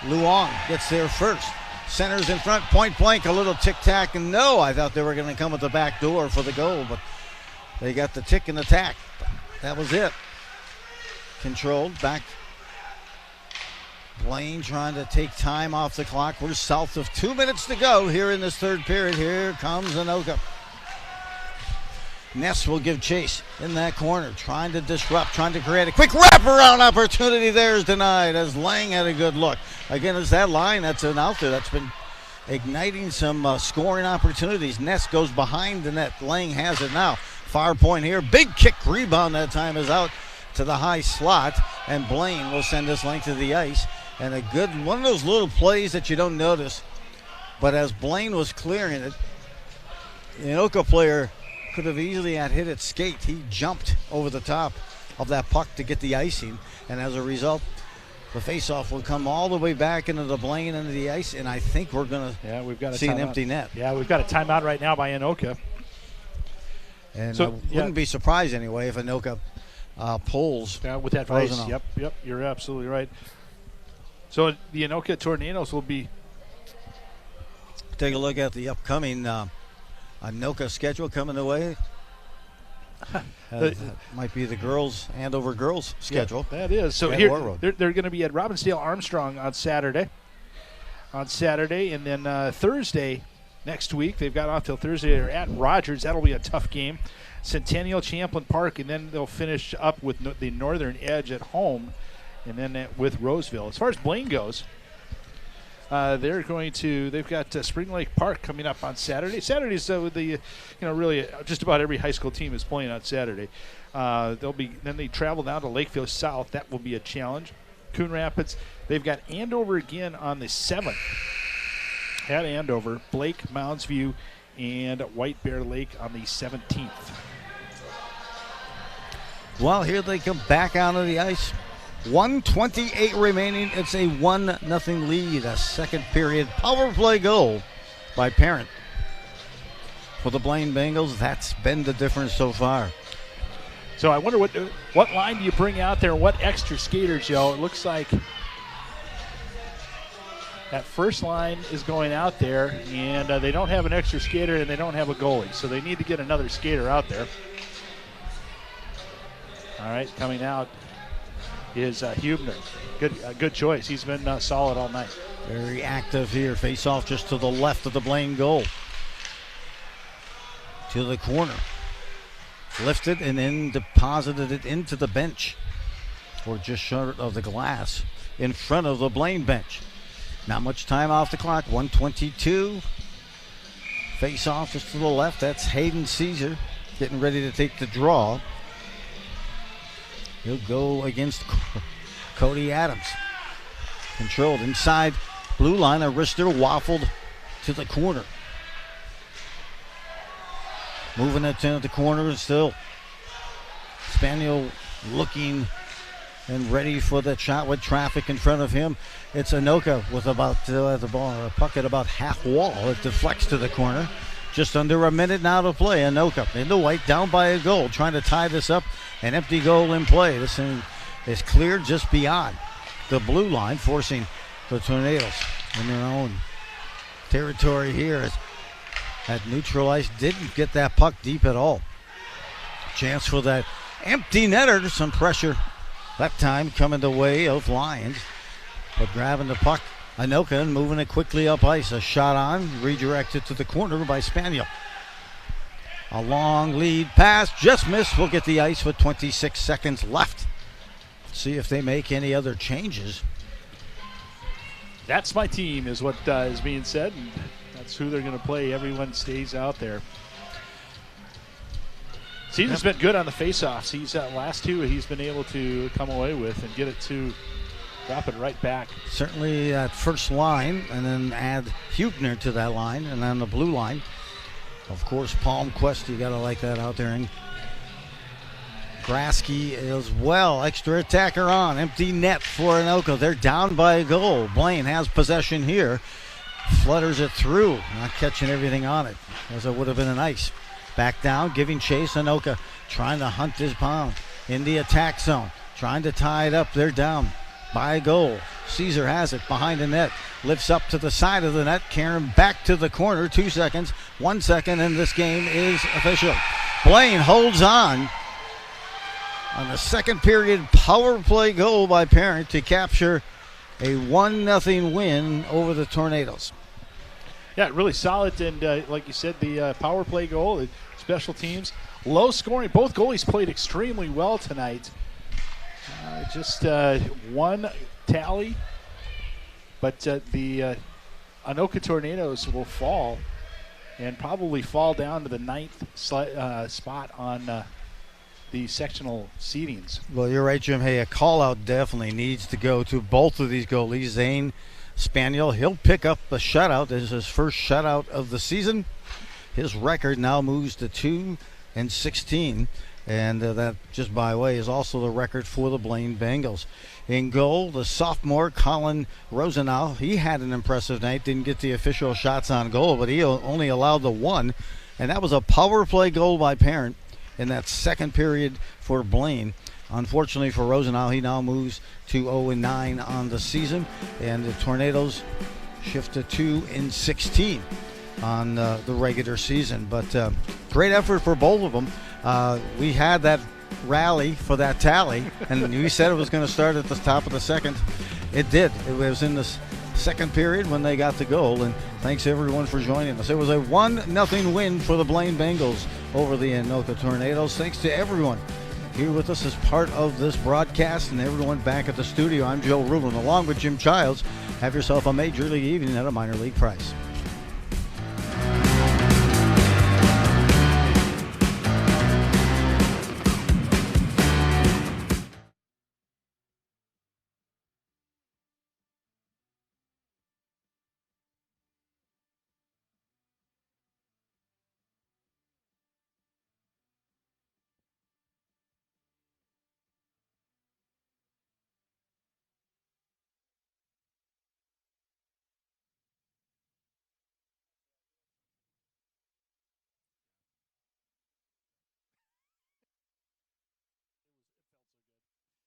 Luong gets there first. Centers in front, point blank, a little tic-tac, and no, I thought they were going to come at the back door for the goal, but they got the tick and the tack. That was it. Controlled, back. Blaine trying to take time off the clock. We're south of 2 minutes to go here in this third period. Here comes Anoka. Ness will give chase in that corner, trying to disrupt, trying to create a quick wraparound opportunity. There is denied as Lang had a good look. Again, it's that line that's out there that's been igniting some scoring opportunities. Ness goes behind the net. Lang has it now. Far point here. Big kick rebound that time is out to the high slot, and Blaine will send this length to the ice. And a good one of those little plays that you don't notice. But as Blaine was clearing it, the Anoka player could have easily had hit its skate. He jumped over the top of that puck to get the icing, and as a result, the faceoff will come all the way back into the Blaine into the ice, and I think we're going to see an empty net. Yeah, we've got a timeout right now by Anoka. And so, I wouldn't be surprised anyway if Anoka pulls. Yeah, with that vice. Yep, you're absolutely right. So the Anoka Tornadoes will be. Take a look at the upcoming Anoka schedule coming away. Might be the girls, Andover girls schedule. Yeah, that is. So here they're going to be at Robbinsdale Armstrong on Saturday. And then Thursday next week, they've got off till Thursday. They're at Rogers. That'll be a tough game. Centennial Champlain Park, and then they'll finish up with the Northern Edge at home, and then with Roseville. As far as Blaine goes, they've got Spring Lake Park coming up on Saturday. Saturday's really just about every high school team is playing on Saturday. Then they travel down to Lakeville South. That will be a challenge. Coon Rapids, they've got Andover again on the 7th at Andover. Blake, Mounds View, and White Bear Lake on the 17th. Well, here they come back onto the ice. 1:28 remaining. It's a 1-0 lead. A second period power play goal by Parent. For the Blaine Bengals, that's been the difference so far. So I wonder what line do you bring out there? What extra skaters, Joe? It looks like that first line is going out there, and they don't have an extra skater, and they don't have a goalie. So they need to get another skater out there. All right, coming out is Hubner. Good choice. He's been solid all night. Very active here. Face off just to the left of the Blaine goal. To the corner. Lifted and then deposited it into the bench. Or just short of the glass in front of the Blaine bench. Not much time off the clock. 1:22. Face off just to the left. That's Hayden Caesar getting ready to take the draw. He'll go against Cody Adams. Controlled inside blue line. A wrister waffled to the corner. Moving it to the corner still. Spaniel looking and ready for the shot with traffic in front of him. It's Anoka with about the ball, a puck at about half wall. It deflects to the corner. Just under a minute now to play. Anoka in the white, down by a goal, trying to tie this up. An empty goal in play. This thing is cleared just beyond the blue line, forcing the Tornadoes in their own territory here. At neutral ice, didn't get that puck deep at all. Chance for that empty netter. Some pressure that time coming the way of Lions. But grabbing the puck, Anoka, and moving it quickly up ice. A shot on, redirected to the corner by Spaniel. A long lead pass, just missed. We'll get the ice with 26 seconds left. See if they make any other changes. That's my team is what is being said. And that's who they're going to play. Everyone stays out there. Caesar's been good on the faceoffs. He's last two he's been able to come away with and get it to drop it right back. Certainly that first line, and then add Hubner to that line, and then the blue line. Of course, Palmquist, you got to like that out there. And Grasky as well. Extra attacker on. Empty net for Anoka. They're down by a goal. Blaine has possession here. Flutters it through. Not catching everything on it, as it would have been an ice. Back down, giving chase. Anoka trying to hunt his pound in the attack zone. Trying to tie it up. They're down by a goal. Caesar has it behind the net. Lifts up to the side of the net. Karen back to the corner. 2 seconds. 1 second, and this game is official. Blaine holds on the second period power play goal by Parent to capture a 1-0 win over the Tornadoes. Yeah, really solid, and like you said, the power play goal, the special teams, low scoring. Both goalies played extremely well tonight. Just one tally, but the Anoka Tornadoes will fall and probably fall down to the 9th spot on the sectional seedings. Well, you're right, Jim. Hey, a call-out definitely needs to go to both of these goalies. Zane Spaniel, he'll pick up a shutout. This is his first shutout of the season. His record now moves to 2-16, and that, just by the way, is also the record for the Blaine Bengals. In goal, the sophomore Colin Rosenau, he had an impressive night. Didn't get the official shots on goal, but he only allowed the one, and that was a power play goal by Parent in that second period for Blaine. Unfortunately for Rosenau, he now moves to 0-9 on the season, and the Tornadoes shift to 2-16 on the regular season. But great effort for both of them. We had that rally for that tally, and we said it was going to start at the top of the second. It did. It was in the second period when they got the goal, and thanks everyone for joining us. It was a 1-0 win for the Blaine Bengals over the Anoka Tornadoes. Thanks to everyone here with us as part of this broadcast and everyone back at the studio. I'm Joe Rubin along with Jim Childs. Have yourself a major league evening at a minor league price.